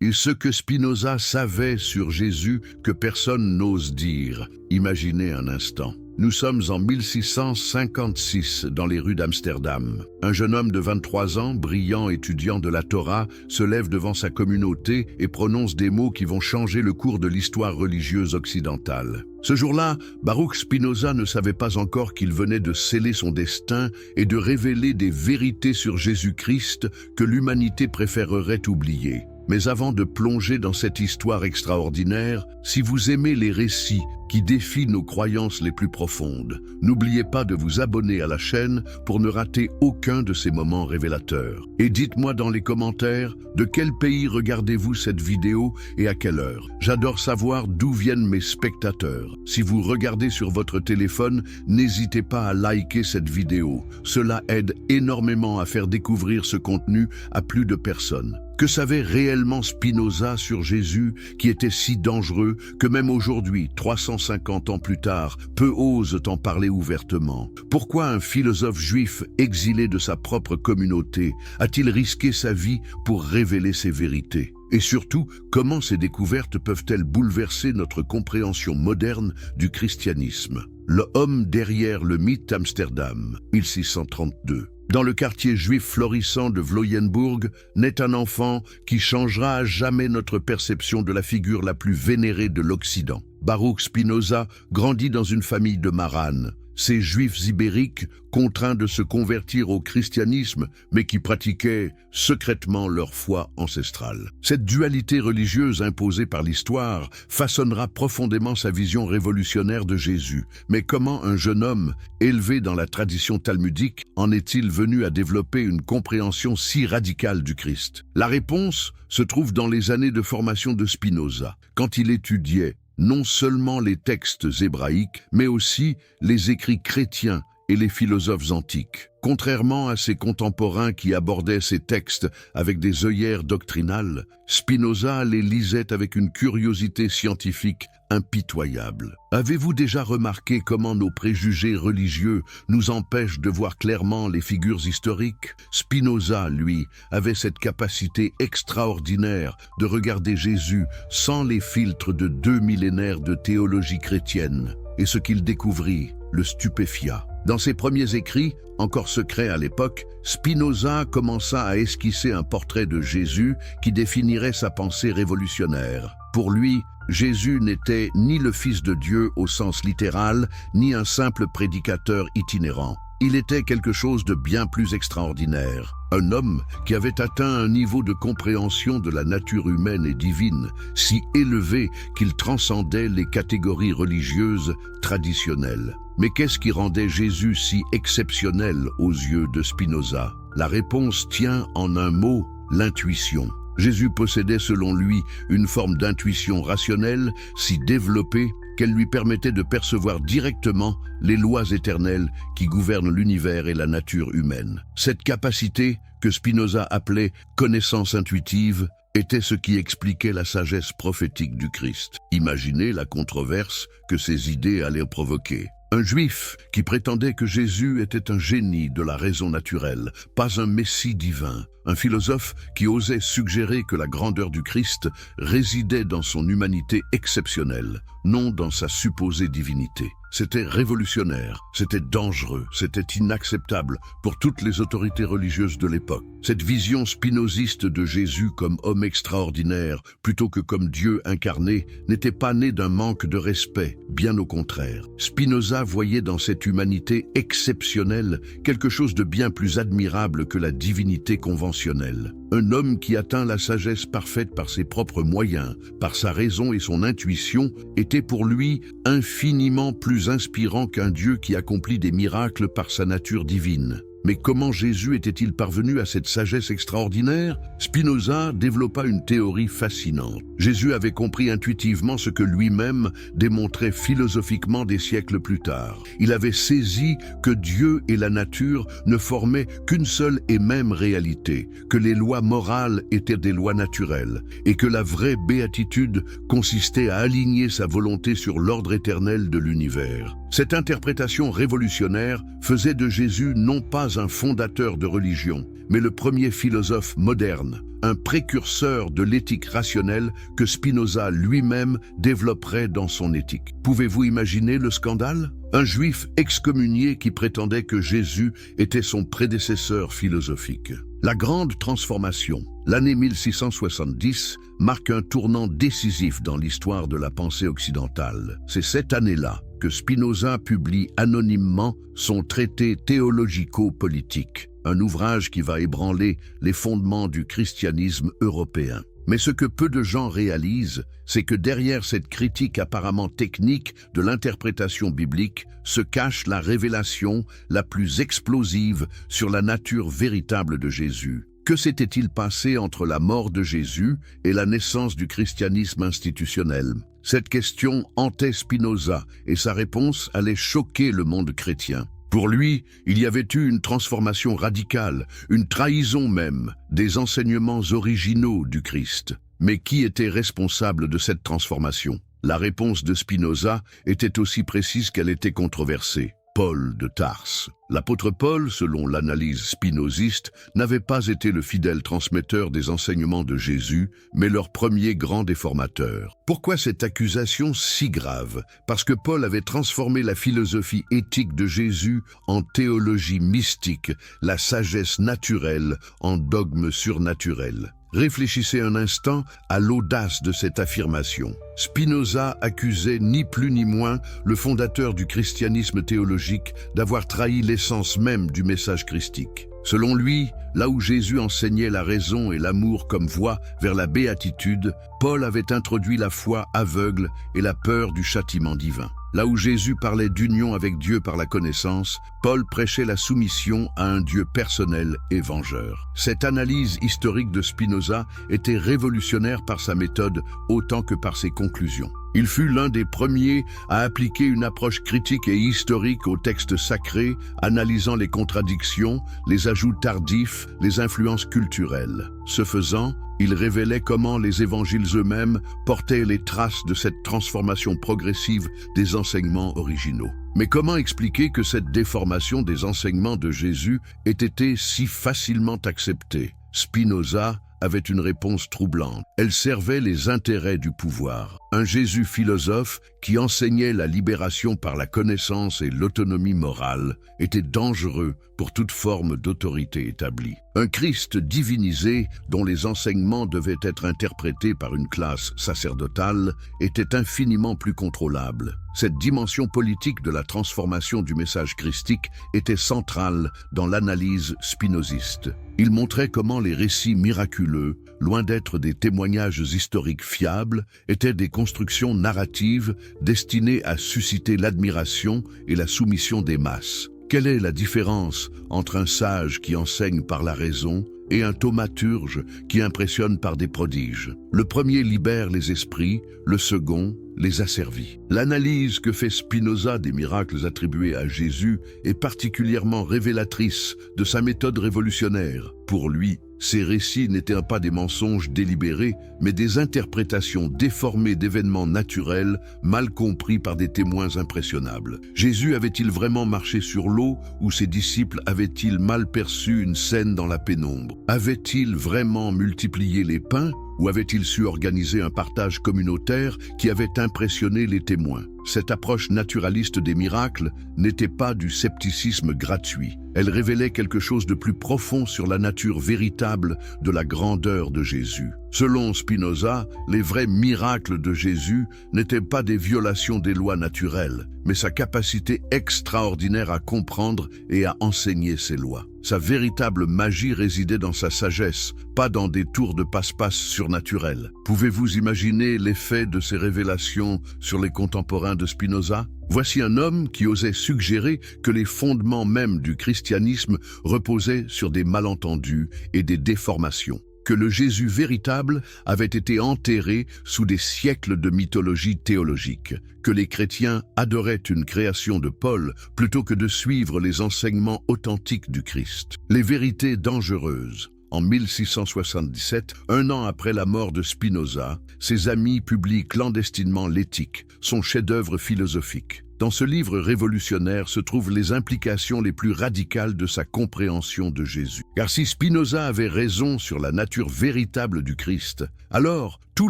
Et ce que Spinoza savait sur Jésus que personne n'ose dire. Imaginez un instant. Nous sommes en 1656 dans les rues d'Amsterdam. Un jeune homme de 23 ans, brillant étudiant de la Torah, se lève devant sa communauté et prononce des mots qui vont changer le cours de l'histoire religieuse occidentale. Ce jour-là, Baruch Spinoza ne savait pas encore qu'il venait de sceller son destin et de révéler des vérités sur Jésus-Christ que l'humanité préférerait oublier. Mais avant de plonger dans cette histoire extraordinaire, si vous aimez les récits qui défient nos croyances les plus profondes, n'oubliez pas de vous abonner à la chaîne pour ne rater aucun de ces moments révélateurs. Et dites-moi dans les commentaires de quel pays regardez-vous cette vidéo et à quelle heure. J'adore savoir d'où viennent mes spectateurs. Si vous regardez sur votre téléphone, n'hésitez pas à liker cette vidéo. Cela aide énormément à faire découvrir ce contenu à plus de personnes. Que savait réellement Spinoza sur Jésus qui était si dangereux que même aujourd'hui, 350 ans plus tard, peu osent en parler ouvertement? Pourquoi un philosophe juif exilé de sa propre communauté a-t-il risqué sa vie pour révéler ses vérités? Et surtout, comment ces découvertes peuvent-elles bouleverser notre compréhension moderne du christianisme? Le homme derrière le mythe Amsterdam, 1632. Dans le quartier juif florissant de Vloyenburg, naît un enfant qui changera à jamais notre perception de la figure la plus vénérée de l'Occident. Baruch Spinoza grandit dans une famille de maranes. Ces juifs ibériques, contraints de se convertir au christianisme, mais qui pratiquaient secrètement leur foi ancestrale. Cette dualité religieuse imposée par l'histoire façonnera profondément sa vision révolutionnaire de Jésus. Mais comment un jeune homme, élevé dans la tradition talmudique, en est-il venu à développer une compréhension si radicale du Christ? La réponse se trouve dans les années de formation de Spinoza, quand il étudiait non seulement les textes hébraïques, mais aussi les écrits chrétiens et les philosophes antiques. Contrairement à ses contemporains qui abordaient ces textes avec des œillères doctrinales, Spinoza les lisait avec une curiosité scientifique impitoyable. Avez-vous déjà remarqué comment nos préjugés religieux nous empêchent de voir clairement les figures historiques? Spinoza, lui, avait cette capacité extraordinaire de regarder Jésus sans les filtres de 2 millénaires de théologie chrétienne. Et ce qu'il découvrit le stupéfia. Dans ses premiers écrits, encore secrets à l'époque, Spinoza commença à esquisser un portrait de Jésus qui définirait sa pensée révolutionnaire. Pour lui, Jésus n'était ni le Fils de Dieu au sens littéral, ni un simple prédicateur itinérant. Il était quelque chose de bien plus extraordinaire. Un homme qui avait atteint un niveau de compréhension de la nature humaine et divine si élevé qu'il transcendait les catégories religieuses traditionnelles. Mais qu'est-ce qui rendait Jésus si exceptionnel aux yeux de Spinoza? La réponse tient en un mot, l'intuition. Jésus possédait selon lui une forme d'intuition rationnelle si développée qu'elle lui permettait de percevoir directement les lois éternelles qui gouvernent l'univers et la nature humaine. Cette capacité, que Spinoza appelait connaissance intuitive, était ce qui expliquait la sagesse prophétique du Christ. Imaginez la controverse que ces idées allaient provoquer. Un juif qui prétendait que Jésus était un génie de la raison naturelle, pas un messie divin. Un philosophe qui osait suggérer que la grandeur du Christ résidait dans son humanité exceptionnelle, non dans sa supposée divinité. C'était révolutionnaire, c'était dangereux, c'était inacceptable pour toutes les autorités religieuses de l'époque. Cette vision spinoziste de Jésus comme homme extraordinaire, plutôt que comme Dieu incarné, n'était pas née d'un manque de respect, bien au contraire. Spinoza voyait dans cette humanité exceptionnelle quelque chose de bien plus admirable que la divinité conventionnelle. Un homme qui atteint la sagesse parfaite par ses propres moyens, par sa raison et son intuition, était pour lui infiniment plus inspirant qu'un Dieu qui accomplit des miracles par sa nature divine. Mais comment Jésus était-il parvenu à cette sagesse extraordinaire? Spinoza développa une théorie fascinante. Jésus avait compris intuitivement ce que lui-même démontrait philosophiquement des siècles plus tard. Il avait saisi que Dieu et la nature ne formaient qu'une seule et même réalité, que les lois morales étaient des lois naturelles, et que la vraie béatitude consistait à aligner sa volonté sur l'ordre éternel de l'univers. Cette interprétation révolutionnaire faisait de Jésus non pas un fondateur de religion, mais le premier philosophe moderne, un précurseur de l'éthique rationnelle que Spinoza lui-même développerait dans son éthique. Pouvez-vous imaginer le scandale? Un juif excommunié qui prétendait que Jésus était son prédécesseur philosophique. La grande transformation, l'année 1670, marque un tournant décisif dans l'histoire de la pensée occidentale. C'est cette année-là que Spinoza publie anonymement son traité théologico-politique, un ouvrage qui va ébranler les fondements du christianisme européen. Mais ce que peu de gens réalisent, c'est que derrière cette critique apparemment technique de l'interprétation biblique se cache la révélation la plus explosive sur la nature véritable de Jésus. Que s'était-il passé entre la mort de Jésus et la naissance du christianisme institutionnel? Cette question hantait Spinoza et sa réponse allait choquer le monde chrétien. Pour lui, il y avait eu une transformation radicale, une trahison même, des enseignements originaux du Christ. Mais qui était responsable de cette transformation? La réponse de Spinoza était aussi précise qu'elle était controversée. Paul de Tarse. L'apôtre Paul, selon l'analyse spinoziste, n'avait pas été le fidèle transmetteur des enseignements de Jésus, mais leur premier grand déformateur. Pourquoi cette accusation si grave? Parce que Paul avait transformé la philosophie éthique de Jésus en théologie mystique, la sagesse naturelle en dogme surnaturel. Réfléchissez un instant à l'audace de cette affirmation. Spinoza accusait ni plus ni moins le fondateur du christianisme théologique d'avoir trahi l'essence même du message christique. Selon lui, là où Jésus enseignait la raison et l'amour comme voie vers la béatitude, Paul avait introduit la foi aveugle et la peur du châtiment divin. Là où Jésus parlait d'union avec Dieu par la connaissance, Paul prêchait la soumission à un Dieu personnel et vengeur. Cette analyse historique de Spinoza était révolutionnaire par sa méthode autant que par ses conclusions. Il fut l'un des premiers à appliquer une approche critique et historique aux textes sacrés, analysant les contradictions, les ajouts tardifs, les influences culturelles. Ce faisant, il révélait comment les évangiles eux-mêmes portaient les traces de cette transformation progressive des enseignements originaux. Mais comment expliquer que cette déformation des enseignements de Jésus ait été si facilement acceptée? Spinoza avait une réponse troublante. Elle servait les intérêts du pouvoir. Un Jésus philosophe qui enseignait la libération par la connaissance et l'autonomie morale était dangereux pour toute forme d'autorité établie. Un Christ divinisé dont les enseignements devaient être interprétés par une classe sacerdotale était infiniment plus contrôlable. Cette dimension politique de la transformation du message christique était centrale dans l'analyse spinoziste. Il montrait comment les récits miraculeux, loin d'être des témoignages historiques fiables, étaient des constructions narratives destinées à susciter l'admiration et la soumission des masses. Quelle est la différence entre un sage qui enseigne par la raison et un thaumaturge qui impressionne par des prodiges? Le premier libère les esprits, le second les asservit. L'analyse que fait Spinoza des miracles attribués à Jésus est particulièrement révélatrice de sa méthode révolutionnaire. Pour lui, ces récits n'étaient pas des mensonges délibérés, mais des interprétations déformées d'événements naturels, mal compris par des témoins impressionnables. Jésus avait-il vraiment marché sur l'eau, ou ses disciples avaient-ils mal perçu une scène dans la pénombre? Avait-il vraiment multiplié les pains, ou avait-il su organiser un partage communautaire qui avait impressionné les témoins? Cette approche naturaliste des miracles n'était pas du scepticisme gratuit. Elle révélait quelque chose de plus profond sur la nature véritable de la grandeur de Jésus. Selon Spinoza, les vrais miracles de Jésus n'étaient pas des violations des lois naturelles, mais sa capacité extraordinaire à comprendre et à enseigner ces lois. Sa véritable magie résidait dans sa sagesse, pas dans des tours de passe-passe surnaturels. Pouvez-vous imaginer l'effet de ces révélations sur les contemporains de Spinoza? Voici un homme qui osait suggérer que les fondements même du christianisme reposaient sur des malentendus et des déformations, que le Jésus véritable avait été enterré sous des siècles de mythologie théologique, que les chrétiens adoraient une création de Paul plutôt que de suivre les enseignements authentiques du Christ. Les vérités dangereuses. En 1677, un an après la mort de Spinoza, ses amis publient clandestinement l'Éthique, son chef-d'œuvre philosophique. Dans ce livre révolutionnaire se trouvent les implications les plus radicales de sa compréhension de Jésus. Car si Spinoza avait raison sur la nature véritable du Christ, alors tout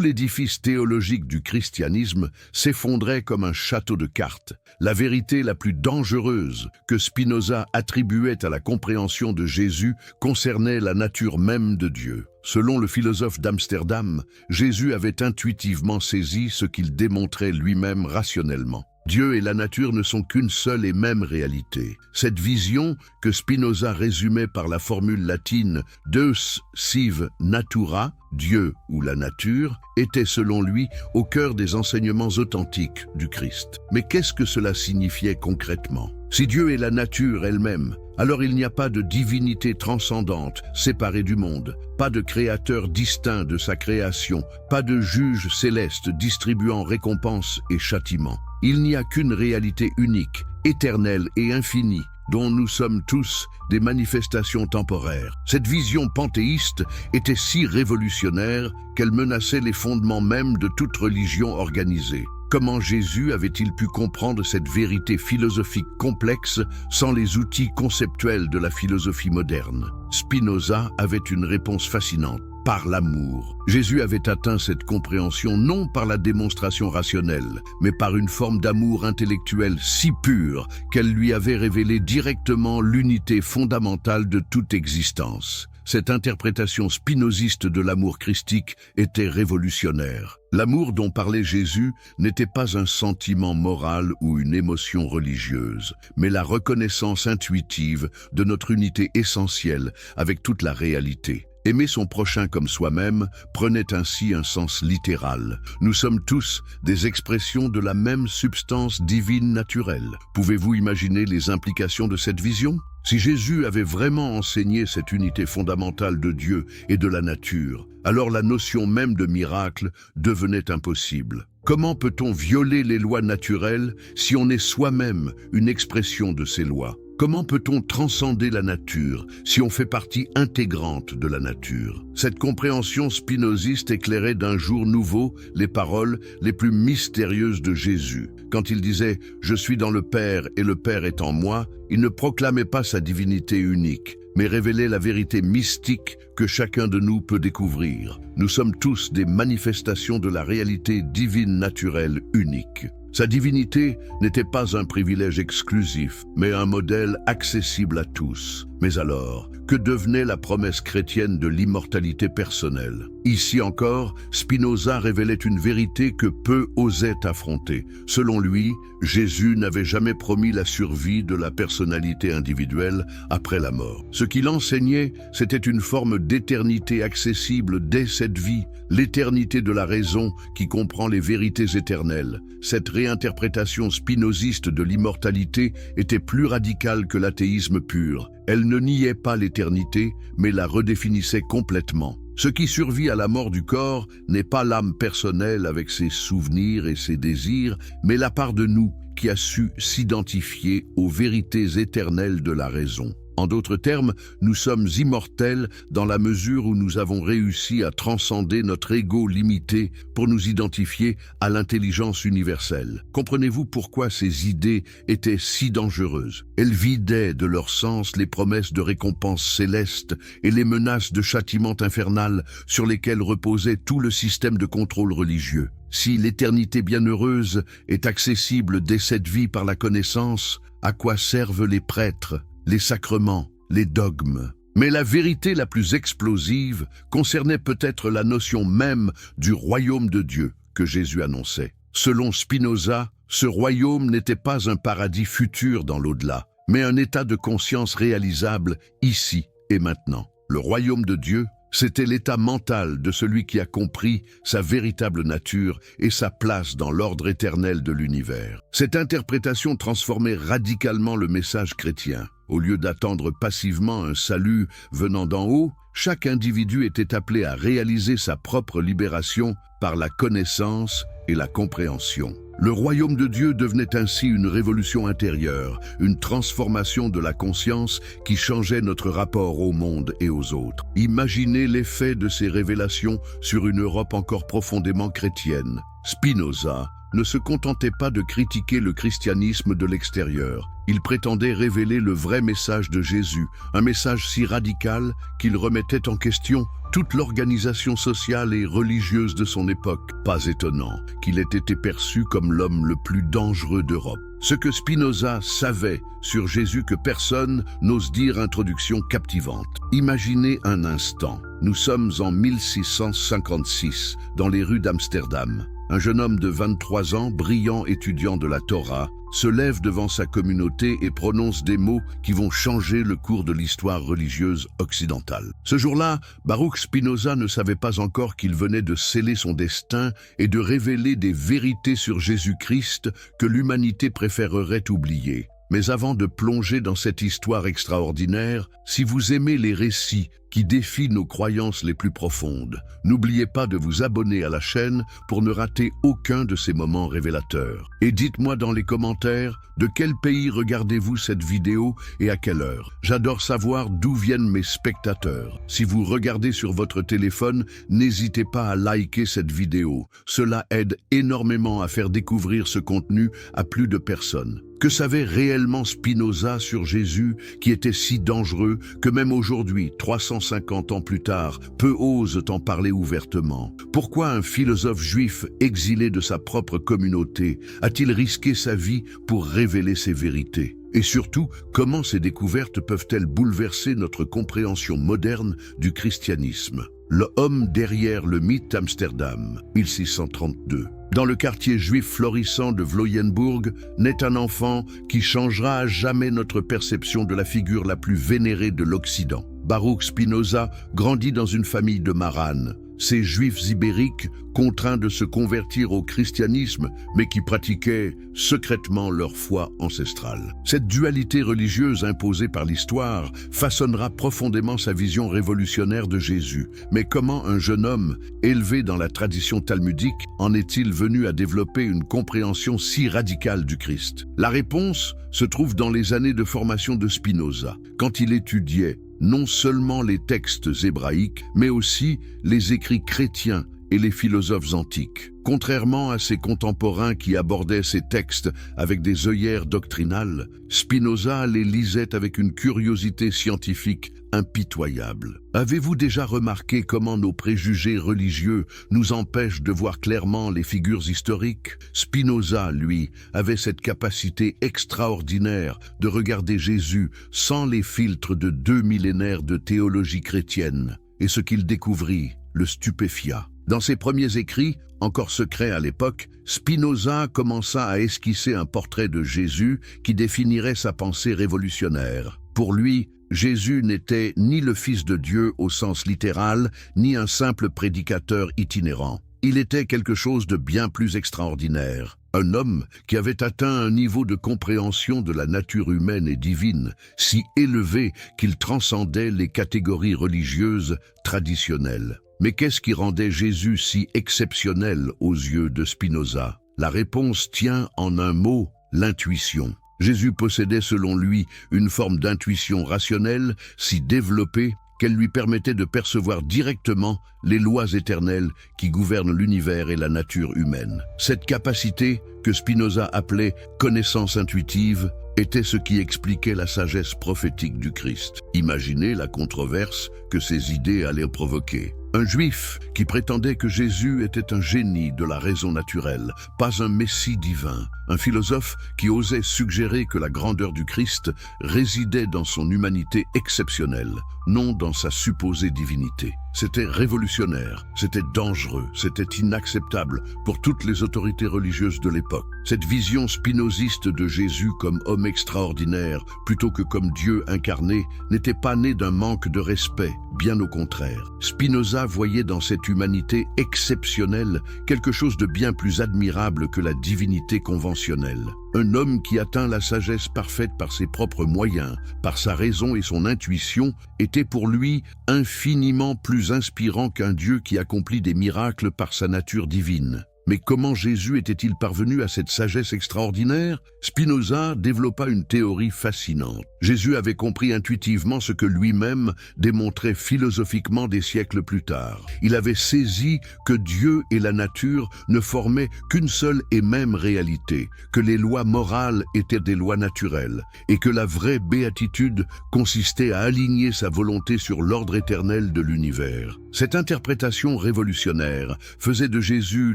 l'édifice théologique du christianisme s'effondrait comme un château de cartes. La vérité la plus dangereuse que Spinoza attribuait à la compréhension de Jésus concernait la nature même de Dieu. Selon le philosophe d'Amsterdam, Jésus avait intuitivement saisi ce qu'il démontrait lui-même rationnellement. Dieu et la nature ne sont qu'une seule et même réalité. Cette vision, que Spinoza résumait par la formule latine « Deus sive natura », Dieu ou la nature, était selon lui au cœur des enseignements authentiques du Christ. Mais qu'est-ce que cela signifiait concrètement? Si Dieu est la nature elle-même, alors il n'y a pas de divinité transcendante séparée du monde, pas de créateur distinct de sa création, pas de juge céleste distribuant récompenses et châtiments. Il n'y a qu'une réalité unique, éternelle et infinie, dont nous sommes tous des manifestations temporaires. Cette vision panthéiste était si révolutionnaire qu'elle menaçait les fondements mêmes de toute religion organisée. Comment Jésus avait-il pu comprendre cette vérité philosophique complexe sans les outils conceptuels de la philosophie moderne? Spinoza avait une réponse fascinante. Par l'amour. Jésus avait atteint cette compréhension non par la démonstration rationnelle, mais par une forme d'amour intellectuel si pure qu'elle lui avait révélé directement l'unité fondamentale de toute existence. Cette interprétation spinoziste de l'amour christique était révolutionnaire. L'amour dont parlait Jésus n'était pas un sentiment moral ou une émotion religieuse, mais la reconnaissance intuitive de notre unité essentielle avec toute la réalité. Aimer son prochain comme soi-même prenait ainsi un sens littéral. Nous sommes tous des expressions de la même substance divine naturelle. Pouvez-vous imaginer les implications de cette vision? Si Jésus avait vraiment enseigné cette unité fondamentale de Dieu et de la nature, alors la notion même de miracle devenait impossible. Comment peut-on violer les lois naturelles si on est soi-même une expression de ces lois? Comment peut-on transcender la nature si on fait partie intégrante de la nature? Cette compréhension spinoziste éclairait d'un jour nouveau les paroles les plus mystérieuses de Jésus. Quand il disait « Je suis dans le Père et le Père est en moi », il ne proclamait pas sa divinité unique, mais révélait la vérité mystique que chacun de nous peut découvrir. Nous sommes tous des manifestations de la réalité divine naturelle unique. Sa divinité n'était pas un privilège exclusif, mais un modèle accessible à tous. Mais alors, que devenait la promesse chrétienne de l'immortalité personnelle? Ici encore, Spinoza révélait une vérité que peu osaient affronter. Selon lui, Jésus n'avait jamais promis la survie de la personnalité individuelle après la mort. Ce qu'il enseignait, c'était une forme d'éternité accessible dès cette vie, l'éternité de la raison qui comprend les vérités éternelles. Cette réinterprétation spinoziste de l'immortalité était plus radicale que l'athéisme pur. Elle ne niait pas l'éternité, mais la redéfinissait complètement. Ce qui survit à la mort du corps n'est pas l'âme personnelle avec ses souvenirs et ses désirs, mais la part de nous qui a su s'identifier aux vérités éternelles de la raison. En d'autres termes, nous sommes immortels dans la mesure où nous avons réussi à transcender notre ego limité pour nous identifier à l'intelligence universelle. Comprenez-vous pourquoi ces idées étaient si dangereuses? Elles vidaient de leur sens les promesses de récompenses célestes et les menaces de châtiment infernal sur lesquelles reposait tout le système de contrôle religieux. Si l'éternité bienheureuse est accessible dès cette vie par la connaissance, à quoi servent les prêtres, les sacrements, les dogmes? Mais la vérité la plus explosive concernait peut-être la notion même du royaume de Dieu que Jésus annonçait. Selon Spinoza, ce royaume n'était pas un paradis futur dans l'au-delà, mais un état de conscience réalisable ici et maintenant. Le royaume de Dieu, c'était l'état mental de celui qui a compris sa véritable nature et sa place dans l'ordre éternel de l'univers. Cette interprétation transformait radicalement le message chrétien. Au lieu d'attendre passivement un salut venant d'en haut, Chaque individu était appelé à réaliser sa propre libération par la connaissance et la compréhension. Le royaume de Dieu devenait ainsi une révolution intérieure, une transformation de la conscience qui changeait notre rapport au monde et aux autres. Imaginez l'effet de ces révélations sur une Europe encore profondément chrétienne. Spinoza ne se contentait pas de critiquer le christianisme de l'extérieur. Il prétendait révéler le vrai message de Jésus, un message si radical qu'il remettait en question toute l'organisation sociale et religieuse de son époque. Pas étonnant qu'il ait été perçu comme l'homme le plus dangereux d'Europe. Ce que Spinoza savait sur Jésus que personne n'ose dire, introduction captivante. Imaginez un instant, nous sommes en 1656, dans les rues d'Amsterdam. Un jeune homme de 23 ans, brillant étudiant de la Torah, se lève devant sa communauté et prononce des mots qui vont changer le cours de l'histoire religieuse occidentale. Ce jour-là, Baruch Spinoza ne savait pas encore qu'il venait de sceller son destin et de révéler des vérités sur Jésus-Christ que l'humanité préférerait oublier. Mais avant de plonger dans cette histoire extraordinaire, si vous aimez les récits qui défient nos croyances les plus profondes, n'oubliez pas de vous abonner à la chaîne pour ne rater aucun de ces moments révélateurs. Et dites-moi dans les commentaires de quel pays regardez-vous cette vidéo et à quelle heure. J'adore savoir d'où viennent mes spectateurs. Si vous regardez sur votre téléphone, n'hésitez pas à liker cette vidéo. Cela aide énormément à faire découvrir ce contenu à plus de personnes. Que savait réellement Spinoza sur Jésus qui était si dangereux que même aujourd'hui, 350 ans plus tard, peu osent en parler ouvertement? Pourquoi un philosophe juif exilé de sa propre communauté a-t-il risqué sa vie pour révéler ces vérités? Et surtout, comment ces découvertes peuvent-elles bouleverser notre compréhension moderne du christianisme? Le homme derrière le mythe d'Amsterdam, 1632. Dans le quartier juif florissant de Vloyenburg, naît un enfant qui changera à jamais notre perception de la figure la plus vénérée de l'Occident. Baruch Spinoza grandit dans une famille de maranes. Ces juifs ibériques, contraints de se convertir au christianisme, mais qui pratiquaient secrètement leur foi ancestrale. Cette dualité religieuse imposée par l'histoire façonnera profondément sa vision révolutionnaire de Jésus. Mais comment un jeune homme, élevé dans la tradition talmudique, en est-il venu à développer une compréhension si radicale du Christ? La réponse se trouve dans les années de formation de Spinoza, quand il étudiait non seulement les textes hébraïques, mais aussi les écrits chrétiens et les philosophes antiques. Contrairement à ses contemporains qui abordaient ces textes avec des œillères doctrinales, Spinoza les lisait avec une curiosité scientifique impitoyable. Avez-vous déjà remarqué comment nos préjugés religieux nous empêchent de voir clairement les figures historiques? Spinoza, lui, avait cette capacité extraordinaire de regarder Jésus sans les filtres de 2 millénaires de théologie chrétienne. Et ce qu'il découvrit le stupéfia. Dans ses premiers écrits, encore secrets à l'époque, Spinoza commença à esquisser un portrait de Jésus qui définirait sa pensée révolutionnaire. Pour lui, Jésus n'était ni le Fils de Dieu au sens littéral, ni un simple prédicateur itinérant. Il était quelque chose de bien plus extraordinaire. Un homme qui avait atteint un niveau de compréhension de la nature humaine et divine si élevé qu'il transcendait les catégories religieuses traditionnelles. Mais qu'est-ce qui rendait Jésus si exceptionnel aux yeux de Spinoza? La réponse tient en un mot, l'intuition. Jésus possédait selon lui une forme d'intuition rationnelle si développée qu'elle lui permettait de percevoir directement les lois éternelles qui gouvernent l'univers et la nature humaine. Cette capacité, que Spinoza appelait connaissance intuitive, était ce qui expliquait la sagesse prophétique du Christ. Imaginez la controverse que ces idées allaient provoquer. Un juif qui prétendait que Jésus était un génie de la raison naturelle, pas un messie divin. Un philosophe qui osait suggérer que la grandeur du Christ résidait dans son humanité exceptionnelle, non dans sa supposée divinité. C'était révolutionnaire, c'était dangereux, c'était inacceptable pour toutes les autorités religieuses de l'époque. Cette vision spinoziste de Jésus comme homme extraordinaire, plutôt que comme Dieu incarné, n'était pas née d'un manque de respect, bien au contraire. Spinoza voyait dans cette humanité exceptionnelle quelque chose de bien plus admirable que la divinité conventionnelle. un homme qui atteint la sagesse parfaite par ses propres moyens, par sa raison et son intuition, était pour lui infiniment plus inspirant qu'un Dieu qui accomplit des miracles par sa nature divine. Mais comment Jésus était-il parvenu à cette sagesse extraordinaire? Spinoza développa une théorie fascinante. Jésus avait compris intuitivement ce que lui-même démontrait philosophiquement des siècles plus tard. Il avait saisi que Dieu et la nature ne formaient qu'une seule et même réalité, que les lois morales étaient des lois naturelles, et que la vraie béatitude consistait à aligner sa volonté sur l'ordre éternel de l'univers. Cette interprétation révolutionnaire faisait de Jésus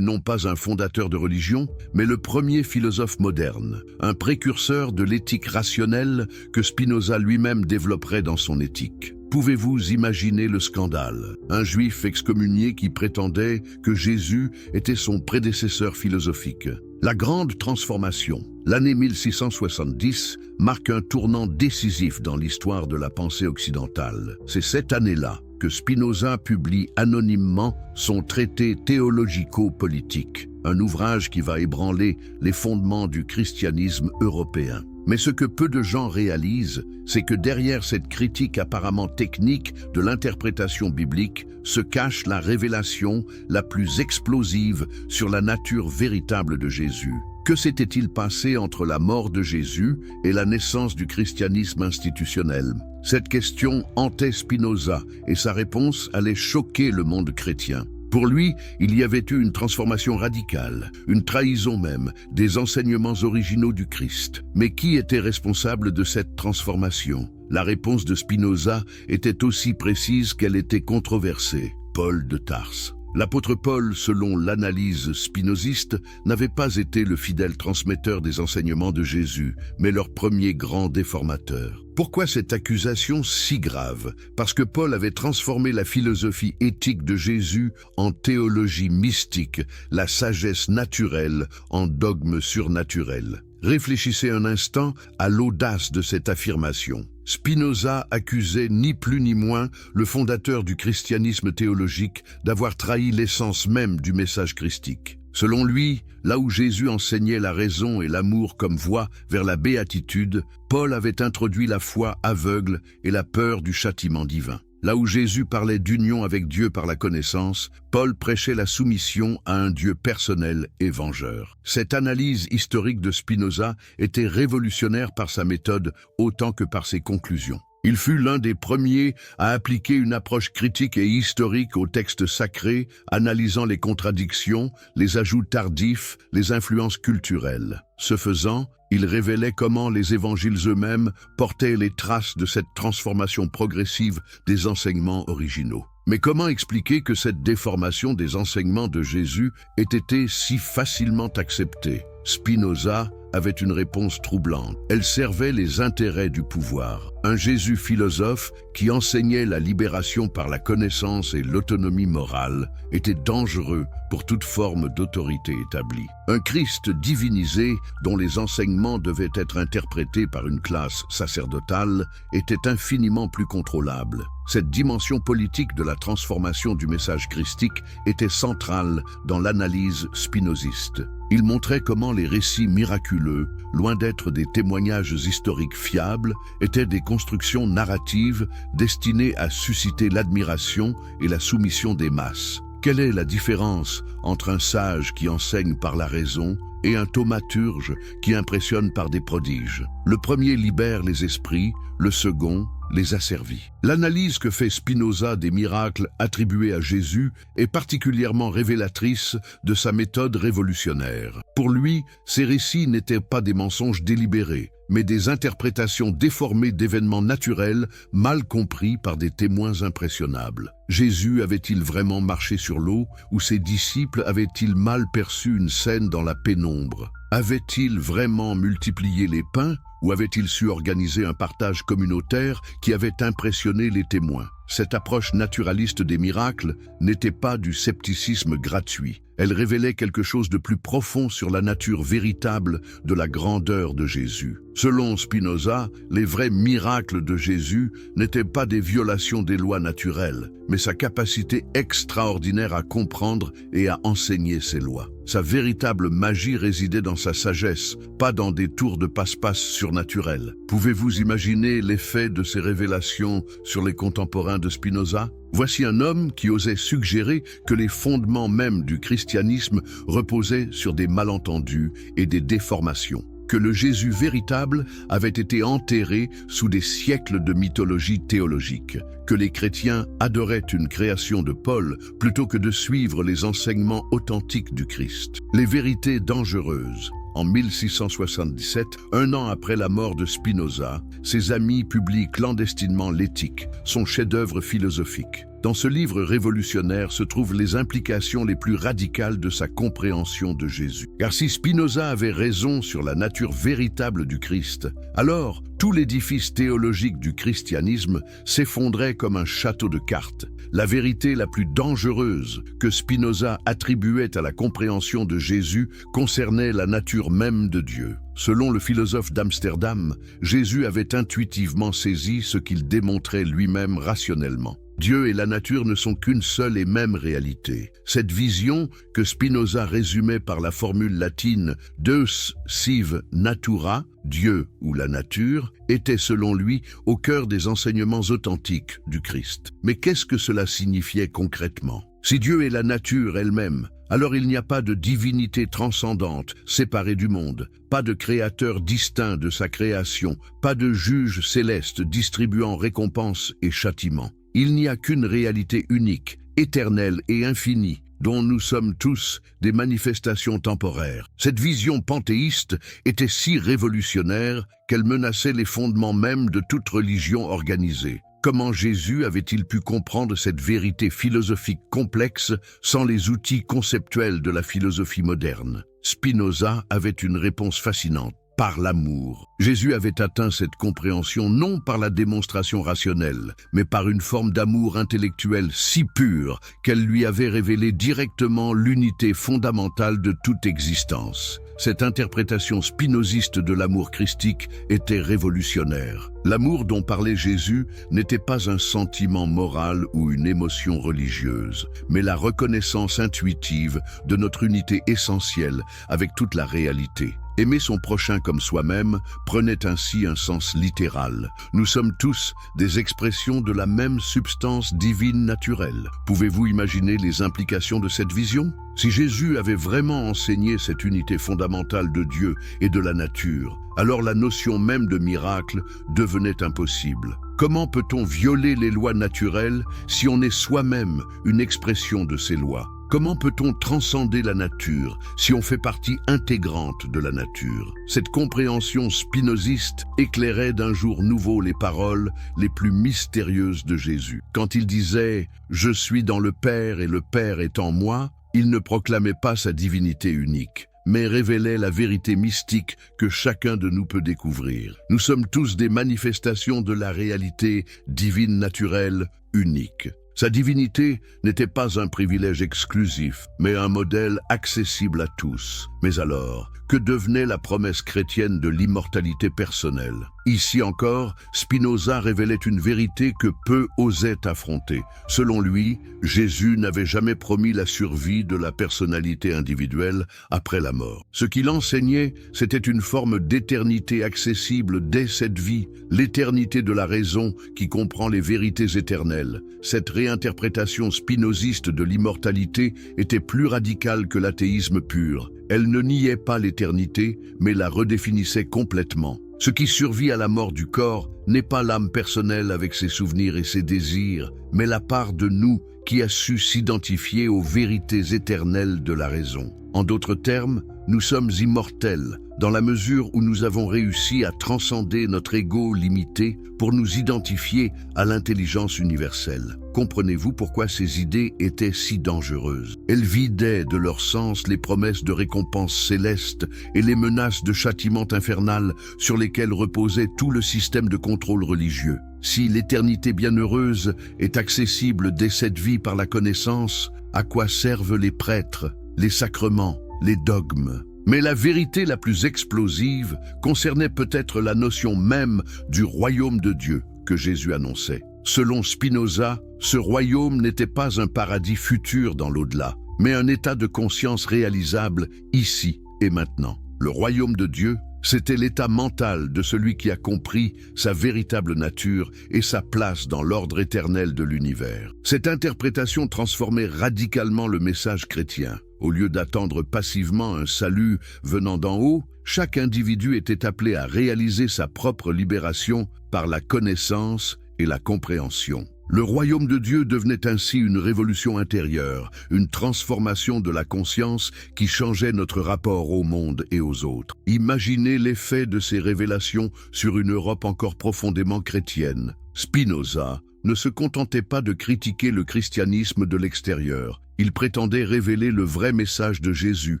non pas un fondateur de religion, mais le premier philosophe moderne, un précurseur de l'éthique rationnelle que Spinoza lui-même développerait dans son éthique. Pouvez-vous imaginer le scandale? Un juif excommunié qui prétendait que Jésus était son prédécesseur philosophique. La grande transformation, l'année 1670, marque un tournant décisif dans l'histoire de la pensée occidentale. C'est cette année-là que Spinoza publie anonymement son traité théologico-politique, un ouvrage qui va ébranler les fondements du christianisme européen. Mais ce que peu de gens réalisent, c'est que derrière cette critique apparemment technique de l'interprétation biblique se cache la révélation la plus explosive sur la nature véritable de Jésus. Que s'était-il passé entre la mort de Jésus et la naissance du christianisme institutionnel? Cette question hantait Spinoza et sa réponse allait choquer le monde chrétien. Pour lui, il y avait eu une transformation radicale, une trahison même, des enseignements originaux du Christ. Mais qui était responsable de cette transformation? La réponse de Spinoza était aussi précise qu'elle était controversée: Paul de Tarse. L'apôtre Paul, selon l'analyse spinoziste, n'avait pas été le fidèle transmetteur des enseignements de Jésus, mais leur premier grand déformateur. Pourquoi cette accusation si grave? Parce que Paul avait transformé la philosophie éthique de Jésus en théologie mystique, la sagesse naturelle en dogme surnaturel. Réfléchissez un instant à l'audace de cette affirmation. Spinoza accusait ni plus ni moins le fondateur du christianisme théologique d'avoir trahi l'essence même du message christique. Selon lui, là où Jésus enseignait la raison et l'amour comme voie vers la béatitude, Paul avait introduit la foi aveugle et la peur du châtiment divin. Là où Jésus parlait d'union avec Dieu par la connaissance, Paul prêchait la soumission à un Dieu personnel et vengeur. Cette analyse historique de Spinoza était révolutionnaire par sa méthode autant que par ses conclusions. Il fut l'un des premiers à appliquer une approche critique et historique aux textes sacrés, analysant les contradictions, les ajouts tardifs, les influences culturelles. Ce faisant, il révélait comment les évangiles eux-mêmes portaient les traces de cette transformation progressive des enseignements originaux. Mais comment expliquer que cette déformation des enseignements de Jésus ait été si facilement acceptée? Spinoza avait une réponse troublante. Elle servait les intérêts du pouvoir. Un Jésus philosophe qui enseignait la libération par la connaissance et l'autonomie morale était dangereux pour toute forme d'autorité établie. Un Christ divinisé dont les enseignements devaient être interprétés par une classe sacerdotale était infiniment plus contrôlable. Cette dimension politique de la transformation du message christique était centrale dans l'analyse spinoziste. Il montrait comment les récits miraculeux, loin d'être des témoignages historiques fiables, étaient des constructions narratives destinées à susciter l'admiration et la soumission des masses. Quelle est la différence entre un sage qui enseigne par la raison et un thaumaturge qui impressionne par des prodiges? Le premier libère les esprits, le second les asservit. L'analyse que fait Spinoza des miracles attribués à Jésus est particulièrement révélatrice de sa méthode révolutionnaire. Pour lui, ces récits n'étaient pas des mensonges délibérés, mais des interprétations déformées d'événements naturels mal compris par des témoins impressionnables. Jésus avait-il vraiment marché sur l'eau ou ses disciples avaient-ils mal perçu une scène dans la pénombre? Avait-il vraiment multiplié les pains ou avait-il su organiser un partage communautaire qui avait impressionné les témoins? Cette approche naturaliste des miracles n'était pas du scepticisme gratuit. Elle révélait quelque chose de plus profond sur la nature véritable de la grandeur de Jésus. Selon Spinoza, les vrais miracles de Jésus n'étaient pas des violations des lois naturelles, mais sa capacité extraordinaire à comprendre et à enseigner ces lois. Sa véritable magie résidait dans sa sagesse, pas dans des tours de passe-passe surnaturels. Pouvez-vous imaginer l'effet de ces révélations sur les contemporains de Spinoza? Voici un homme qui osait suggérer que les fondements même du christianisme reposaient sur des malentendus et des déformations, que le Jésus véritable avait été enterré sous des siècles de mythologie théologique, que les chrétiens adoraient une création de Paul plutôt que de suivre les enseignements authentiques du Christ. Les vérités dangereuses. En 1677, un an après la mort de Spinoza, ses amis publient clandestinement l'Éthique, son chef-d'œuvre philosophique. Dans ce livre révolutionnaire se trouvent les implications les plus radicales de sa compréhension de Jésus. Car si Spinoza avait raison sur la nature véritable du Christ, alors tout l'édifice théologique du christianisme s'effondrait comme un château de cartes. La vérité la plus dangereuse que Spinoza attribuait à la compréhension de Jésus concernait la nature même de Dieu. Selon le philosophe d'Amsterdam, Jésus avait intuitivement saisi ce qu'il démontrait lui-même rationnellement. Dieu et la nature ne sont qu'une seule et même réalité. Cette vision, que Spinoza résumait par la formule latine « Deus sive natura », Dieu ou la nature, était selon lui au cœur des enseignements authentiques du Christ. Mais qu'est-ce que cela signifiait concrètement? Si Dieu est la nature elle-même, alors il n'y a pas de divinité transcendante séparée du monde, pas de créateur distinct de sa création, pas de juge céleste distribuant récompenses et châtiments. Il n'y a qu'une réalité unique, éternelle et infinie, dont nous sommes tous des manifestations temporaires. Cette vision panthéiste était si révolutionnaire qu'elle menaçait les fondements même de toute religion organisée. Comment Jésus avait-il pu comprendre cette vérité philosophique complexe sans les outils conceptuels de la philosophie moderne? Spinoza avait une réponse fascinante. Par l'amour. Jésus avait atteint cette compréhension non par la démonstration rationnelle, mais par une forme d'amour intellectuel si pure qu'elle lui avait révélé directement l'unité fondamentale de toute existence. Cette interprétation spinoziste de l'amour christique était révolutionnaire. L'amour dont parlait Jésus n'était pas un sentiment moral ou une émotion religieuse, mais la reconnaissance intuitive de notre unité essentielle avec toute la réalité. Aimer son prochain comme soi-même prenait ainsi un sens littéral. Nous sommes tous des expressions de la même substance divine naturelle. Pouvez-vous imaginer les implications de cette vision? Si Jésus avait vraiment enseigné cette unité fondamentale de Dieu et de la nature, alors la notion même de miracle devenait impossible. Comment peut-on violer les lois naturelles si on est soi-même une expression de ces lois? Comment peut-on transcender la nature si on fait partie intégrante de la nature? Cette compréhension spinoziste éclairait d'un jour nouveau les paroles les plus mystérieuses de Jésus. Quand il disait « Je suis dans le Père et le Père est en moi », il ne proclamait pas sa divinité unique, mais révélait la vérité mystique que chacun de nous peut découvrir. Nous sommes tous des manifestations de la réalité divine naturelle unique. Sa divinité n'était pas un privilège exclusif, mais un modèle accessible à tous. Mais alors, que devenait la promesse chrétienne de l'immortalité personnelle? Ici encore, Spinoza révélait une vérité que peu osaient affronter. Selon lui, Jésus n'avait jamais promis la survie de la personnalité individuelle après la mort. Ce qu'il enseignait, c'était une forme d'éternité accessible dès cette vie, l'éternité de la raison qui comprend les vérités éternelles. Cette réinterprétation spinoziste de l'immortalité était plus radicale que l'athéisme pur. Elle ne niait pas l'éternité, mais la redéfinissait complètement. Ce qui survit à la mort du corps n'est pas l'âme personnelle avec ses souvenirs et ses désirs, mais la part de nous qui a su s'identifier aux vérités éternelles de la raison. En d'autres termes, nous sommes immortels, dans la mesure où nous avons réussi à transcender notre ego limité pour nous identifier à l'intelligence universelle. Comprenez-vous pourquoi ces idées étaient si dangereuses? Elles vidaient de leur sens les promesses de récompenses célestes et les menaces de châtiment infernal sur lesquelles reposait tout le système de contrôle religieux. Si l'éternité bienheureuse est accessible dès cette vie par la connaissance, à quoi servent les prêtres, les sacrements, les dogmes? Mais la vérité la plus explosive concernait peut-être la notion même du royaume de Dieu que Jésus annonçait. Selon Spinoza, ce royaume n'était pas un paradis futur dans l'au-delà, mais un état de conscience réalisable ici et maintenant. Le royaume de Dieu, c'était l'état mental de celui qui a compris sa véritable nature et sa place dans l'ordre éternel de l'univers. Cette interprétation transformait radicalement le message chrétien. Au lieu d'attendre passivement un salut venant d'en haut, chaque individu était appelé à réaliser sa propre libération par la connaissance et la compréhension. Le royaume de Dieu devenait ainsi une révolution intérieure, une transformation de la conscience qui changeait notre rapport au monde et aux autres. Imaginez l'effet de ces révélations sur une Europe encore profondément chrétienne. Spinoza ne se contentait pas de critiquer le christianisme de l'extérieur. Il prétendait révéler le vrai message de Jésus,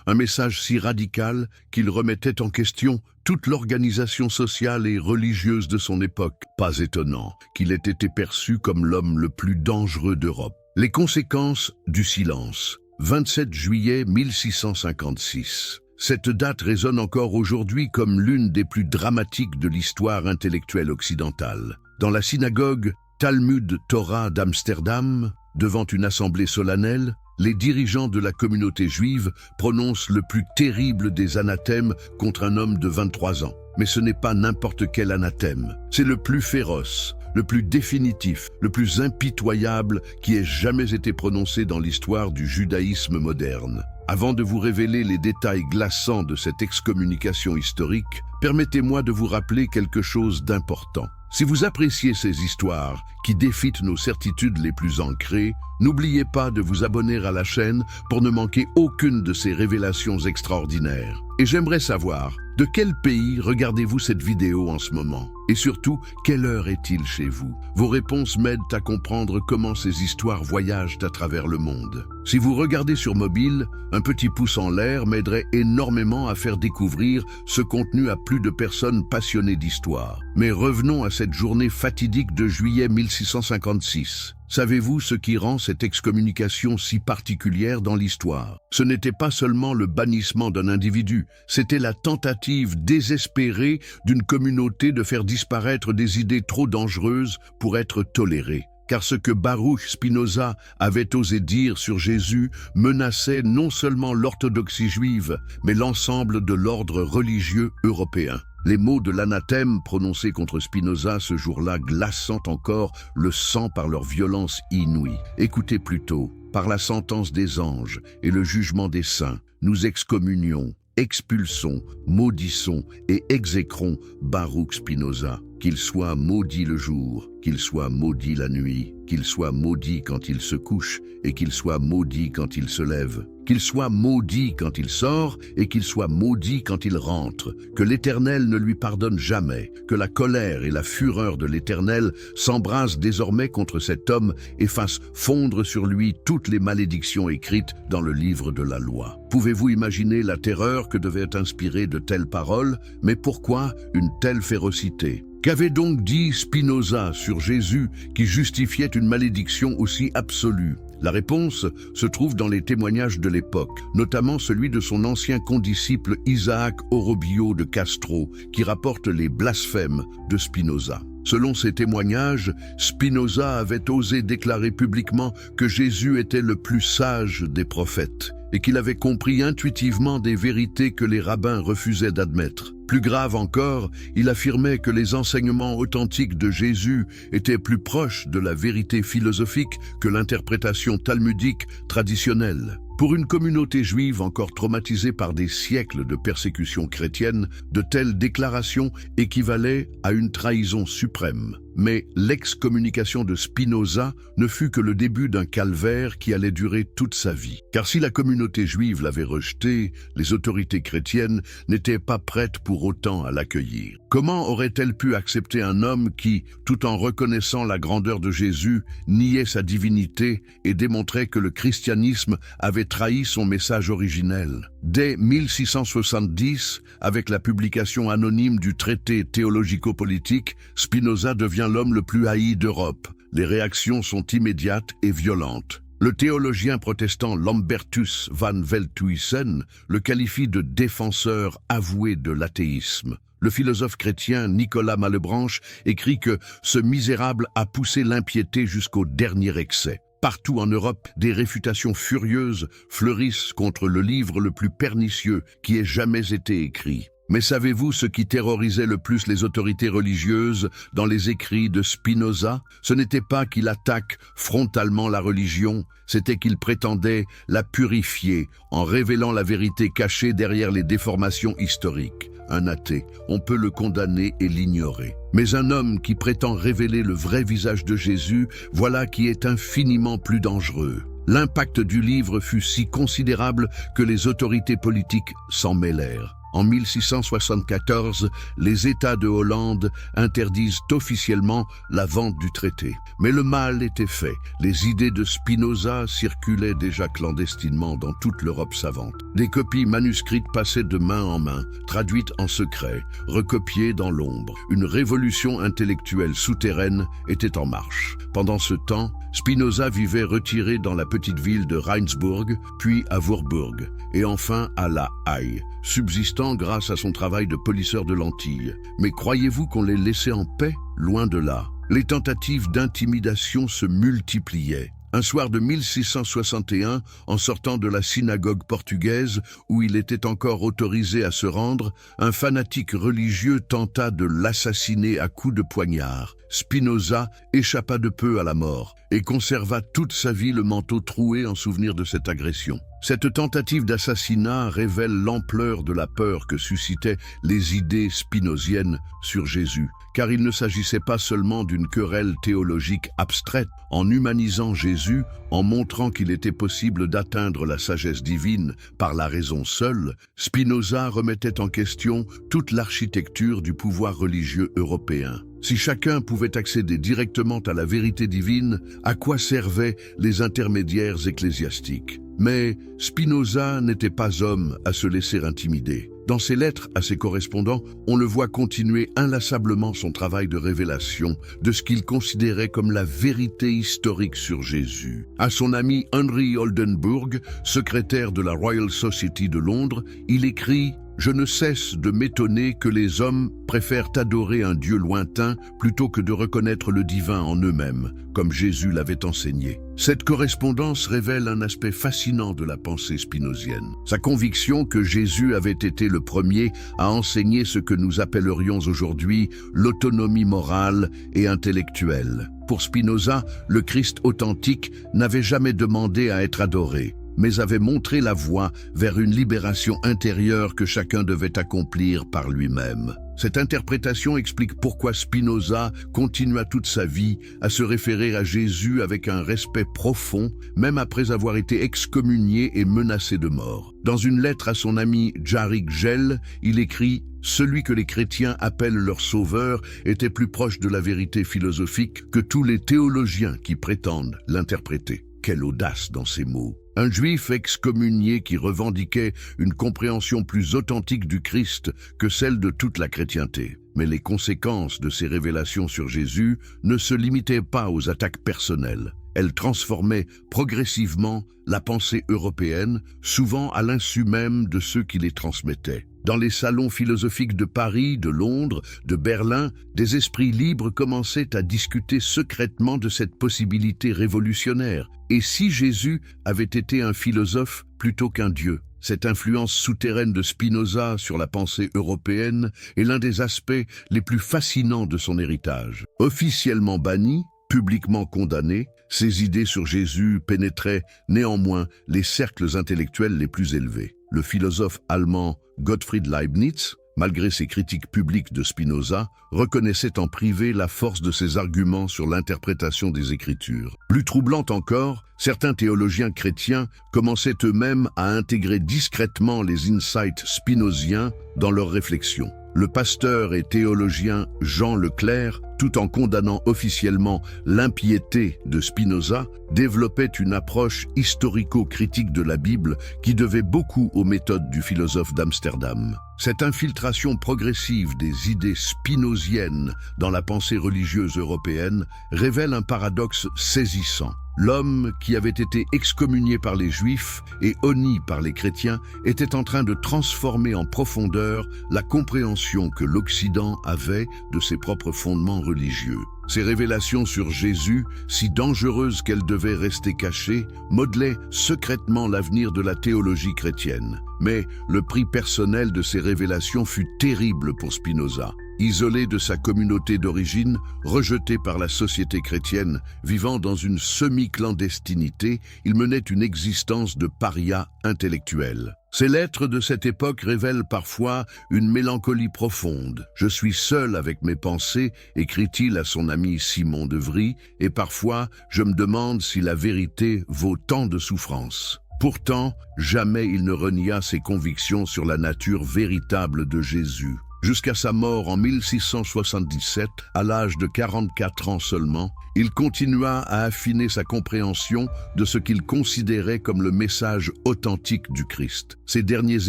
un message si radical qu'il remettait en question toute l'organisation sociale et religieuse de son époque. Pas étonnant qu'il ait été perçu comme l'homme le plus dangereux d'Europe. Les conséquences du silence. 27 juillet 1656. Cette date résonne encore aujourd'hui comme l'une des plus dramatiques de l'histoire intellectuelle occidentale. Dans la synagogue Talmud Torah d'Amsterdam, devant une assemblée solennelle, les dirigeants de la communauté juive prononcent le plus terrible des anathèmes contre un homme de 23 ans. Mais ce n'est pas n'importe quel anathème, c'est le plus féroce, le plus définitif, le plus impitoyable qui ait jamais été prononcé dans l'histoire du judaïsme moderne. Avant de vous révéler les détails glaçants de cette excommunication historique, permettez-moi de vous rappeler quelque chose d'important. Si vous appréciez ces histoires qui défitent nos certitudes les plus ancrées, n'oubliez pas de vous abonner à la chaîne pour ne manquer aucune de ces révélations extraordinaires. Et j'aimerais savoir, de quel pays regardez-vous cette vidéo en ce moment? Et surtout, quelle heure est-il chez vous? Vos réponses m'aident à comprendre comment ces histoires voyagent à travers le monde. Si vous regardez sur mobile, un petit pouce en l'air m'aiderait énormément à faire découvrir ce contenu à plus de personnes passionnées d'histoire. Mais revenons à cette journée fatidique de juillet 1656. Savez-vous ce qui rend cette excommunication si particulière dans l'histoire? Ce n'était pas seulement le bannissement d'un individu, c'était la tentative désespérée d'une communauté de faire disparaître des idées trop dangereuses pour être tolérées. Car ce que Baruch Spinoza avait osé dire sur Jésus menaçait non seulement l'orthodoxie juive, mais l'ensemble de l'ordre religieux européen. Les mots de l'anathème prononcés contre Spinoza ce jour-là glaçant encore le sang par leur violence inouïe. Écoutez plutôt, par la sentence des anges et le jugement des saints, nous excommunions, expulsons, maudissons et exécrons Baruch Spinoza. Qu'il soit maudit le jour, qu'il soit maudit la nuit, qu'il soit maudit quand il se couche et qu'il soit maudit quand il se lève. Qu'il soit maudit quand il sort et qu'il soit maudit quand il rentre. Que l'Éternel ne lui pardonne jamais. Que la colère et la fureur de l'Éternel s'embrasent désormais contre cet homme et fassent fondre sur lui toutes les malédictions écrites dans le livre de la loi. Pouvez-vous imaginer la terreur que devaient inspirer de telles paroles? Mais pourquoi une telle férocité? Qu'avait donc dit Spinoza sur Jésus qui justifiait une malédiction aussi absolue? La réponse se trouve dans les témoignages de l'époque, notamment celui de son ancien condisciple Isaac Orobio de Castro, qui rapporte les blasphèmes de Spinoza. Selon ces témoignages, Spinoza avait osé déclarer publiquement que Jésus était le plus sage des prophètes et qu'il avait compris intuitivement des vérités que les rabbins refusaient d'admettre. Plus grave encore, il affirmait que les enseignements authentiques de Jésus étaient plus proches de la vérité philosophique que l'interprétation talmudique traditionnelle. Pour une communauté juive encore traumatisée par des siècles de persécution chrétienne, de telles déclarations équivalaient à une trahison suprême. Mais l'excommunication de Spinoza ne fut que le début d'un calvaire qui allait durer toute sa vie. Car si la communauté juive l'avait rejeté, les autorités chrétiennes n'étaient pas prêtes pour autant à l'accueillir. Comment aurait-elle pu accepter un homme qui, tout en reconnaissant la grandeur de Jésus, niait sa divinité et démontrait que le christianisme avait trahi son message originel? Dès 1670, avec la publication anonyme du traité théologico-politique, Spinoza devient l'homme le plus haï d'Europe. Les réactions sont immédiates et violentes. Le théologien protestant Lambertus van Veldhuizen le qualifie de défenseur avoué de l'athéisme. Le philosophe chrétien Nicolas Malebranche écrit que ce misérable a poussé l'impiété jusqu'au dernier excès. Partout en Europe, des réfutations furieuses fleurissent contre le livre le plus pernicieux qui ait jamais été écrit. Mais savez-vous ce qui terrorisait le plus les autorités religieuses dans les écrits de Spinoza? Ce n'était pas qu'il attaque frontalement la religion, c'était qu'il prétendait la purifier en révélant la vérité cachée derrière les déformations historiques. Un athée, on peut le condamner et l'ignorer. Mais un homme qui prétend révéler le vrai visage de Jésus, voilà qui est infiniment plus dangereux. L'impact du livre fut si considérable que les autorités politiques s'en mêlèrent. En 1674, les États de Hollande interdisent officiellement la vente du traité. Mais le mal était fait. Les idées de Spinoza circulaient déjà clandestinement dans toute l'Europe savante. Des copies manuscrites passaient de main en main, traduites en secret, recopiées dans l'ombre. Une révolution intellectuelle souterraine était en marche. Pendant ce temps, Spinoza vivait retiré dans la petite ville de Rijnsburg, puis à Voorburg, et enfin à La Haye, subsistant grâce à son travail de polisseur de lentilles. Mais croyez-vous qu'on les laissait en paix? Loin de là. Les tentatives d'intimidation se multipliaient. Un soir de 1661, en sortant de la synagogue portugaise, où il était encore autorisé à se rendre, un fanatique religieux tenta de l'assassiner à coups de poignard. Spinoza échappa de peu à la mort et conserva toute sa vie le manteau troué en souvenir de cette agression. Cette tentative d'assassinat révèle l'ampleur de la peur que suscitaient les idées spinoziennes sur Jésus, car il ne s'agissait pas seulement d'une querelle théologique abstraite. En humanisant Jésus, en montrant qu'il était possible d'atteindre la sagesse divine par la raison seule, Spinoza remettait en question toute l'architecture du pouvoir religieux européen. Si chacun pouvait accéder directement à la vérité divine, à quoi servaient les intermédiaires ecclésiastiques? Mais Spinoza n'était pas homme à se laisser intimider. Dans ses lettres à ses correspondants, on le voit continuer inlassablement son travail de révélation de ce qu'il considérait comme la vérité historique sur Jésus. À son ami Henry Oldenburg, secrétaire de la Royal Society de Londres, il écrit « Je ne cesse de m'étonner que les hommes préfèrent adorer un Dieu lointain plutôt que de reconnaître le divin en eux-mêmes, comme Jésus l'avait enseigné. » Cette correspondance révèle un aspect fascinant de la pensée spinozienne. Sa conviction que Jésus avait été le premier à enseigner ce que nous appellerions aujourd'hui l'autonomie morale et intellectuelle. Pour Spinoza, le Christ authentique n'avait jamais demandé à être adoré, mais avait montré la voie vers une libération intérieure que chacun devait accomplir par lui-même. Cette interprétation explique pourquoi Spinoza continua toute sa vie à se référer à Jésus avec un respect profond, même après avoir été excommunié et menacé de mort. Dans une lettre à son ami Járik Gell, il écrit « Celui que les chrétiens appellent leur sauveur était plus proche de la vérité philosophique que tous les théologiens qui prétendent l'interpréter. » Quelle audace dans ces mots! Un juif excommunié qui revendiquait une compréhension plus authentique du Christ que celle de toute la chrétienté. Mais les conséquences de ces révélations sur Jésus ne se limitaient pas aux attaques personnelles. Elles transformaient progressivement la pensée européenne, souvent à l'insu même de ceux qui les transmettaient. Dans les salons philosophiques de Paris, de Londres, de Berlin, des esprits libres commençaient à discuter secrètement de cette possibilité révolutionnaire. Et si Jésus avait été un philosophe plutôt qu'un dieu? Cette influence souterraine de Spinoza sur la pensée européenne est l'un des aspects les plus fascinants de son héritage. Officiellement banni, publiquement condamné, ses idées sur Jésus pénétraient néanmoins les cercles intellectuels les plus élevés. Le philosophe allemand Gottfried Leibniz, malgré ses critiques publiques de Spinoza, reconnaissait en privé la force de ses arguments sur l'interprétation des Écritures. Plus troublant encore, certains théologiens chrétiens commençaient eux-mêmes à intégrer discrètement les insights spinoziens dans leurs réflexions. Le pasteur et théologien Jean Leclerc, tout en condamnant officiellement l'impiété de Spinoza, développait une approche historico-critique de la Bible qui devait beaucoup aux méthodes du philosophe d'Amsterdam. Cette infiltration progressive des idées spinoziennes dans la pensée religieuse européenne révèle un paradoxe saisissant. L'homme qui avait été excommunié par les Juifs et honni par les chrétiens était en train de transformer en profondeur la compréhension que l'Occident avait de ses propres fondements religieux. Ces révélations sur Jésus, si dangereuses qu'elles devaient rester cachées, modelaient secrètement l'avenir de la théologie chrétienne. Mais le prix personnel de ces révélations fut terrible pour Spinoza. Isolé de sa communauté d'origine, rejeté par la société chrétienne, vivant dans une semi-clandestinité, il menait une existence de paria intellectuel. Ces lettres de cette époque révèlent parfois une mélancolie profonde. « Je suis seul avec mes pensées », écrit-il à son ami Simon de Vries, « et parfois je me demande si la vérité vaut tant de souffrance. » Pourtant, jamais il ne renia ses convictions sur la nature véritable de Jésus. Jusqu'à sa mort en 1677, à l'âge de 44 ans seulement, il continua à affiner sa compréhension de ce qu'il considérait comme le message authentique du Christ. Ses derniers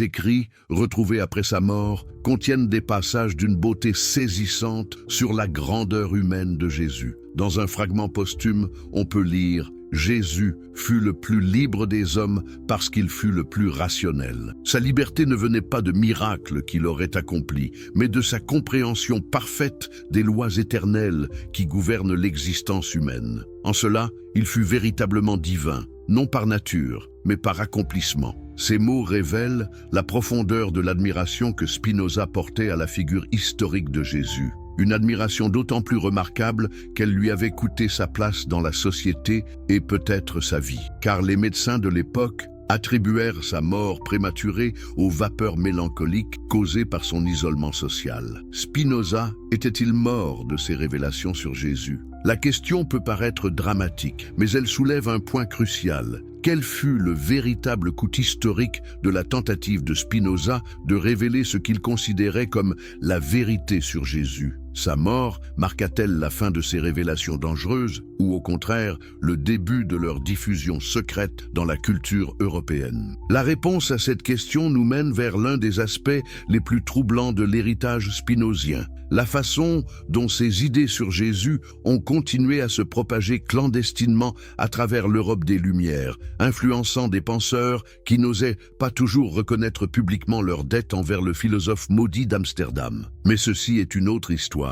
écrits, retrouvés après sa mort, contiennent des passages d'une beauté saisissante sur la grandeur humaine de Jésus. Dans un fragment posthume, on peut lire « Jésus fut le plus libre des hommes parce qu'il fut le plus rationnel. Sa liberté ne venait pas de miracles qu'il aurait accomplis, mais de sa compréhension parfaite des lois éternelles qui gouvernent l'existence humaine. En cela, il fut véritablement divin, non par nature, mais par accomplissement. » Ces mots révèlent la profondeur de l'admiration que Spinoza portait à la figure historique de Jésus. Une admiration d'autant plus remarquable qu'elle lui avait coûté sa place dans la société et peut-être sa vie. Car les médecins de l'époque attribuèrent sa mort prématurée aux vapeurs mélancoliques causées par son isolement social. Spinoza était-il mort de ces révélations sur Jésus? La question peut paraître dramatique, mais elle soulève un point crucial. Quel fut le véritable coût historique de la tentative de Spinoza de révéler ce qu'il considérait comme la vérité sur Jésus? Sa mort marqua-t-elle la fin de ces révélations dangereuses ou au contraire le début de leur diffusion secrète dans la culture européenne? La réponse à cette question nous mène vers l'un des aspects les plus troublants de l'héritage spinozien. La façon dont ces idées sur Jésus ont continué à se propager clandestinement à travers l'Europe des Lumières, influençant des penseurs qui n'osaient pas toujours reconnaître publiquement leur dette envers le philosophe maudit d'Amsterdam. Mais ceci est une autre histoire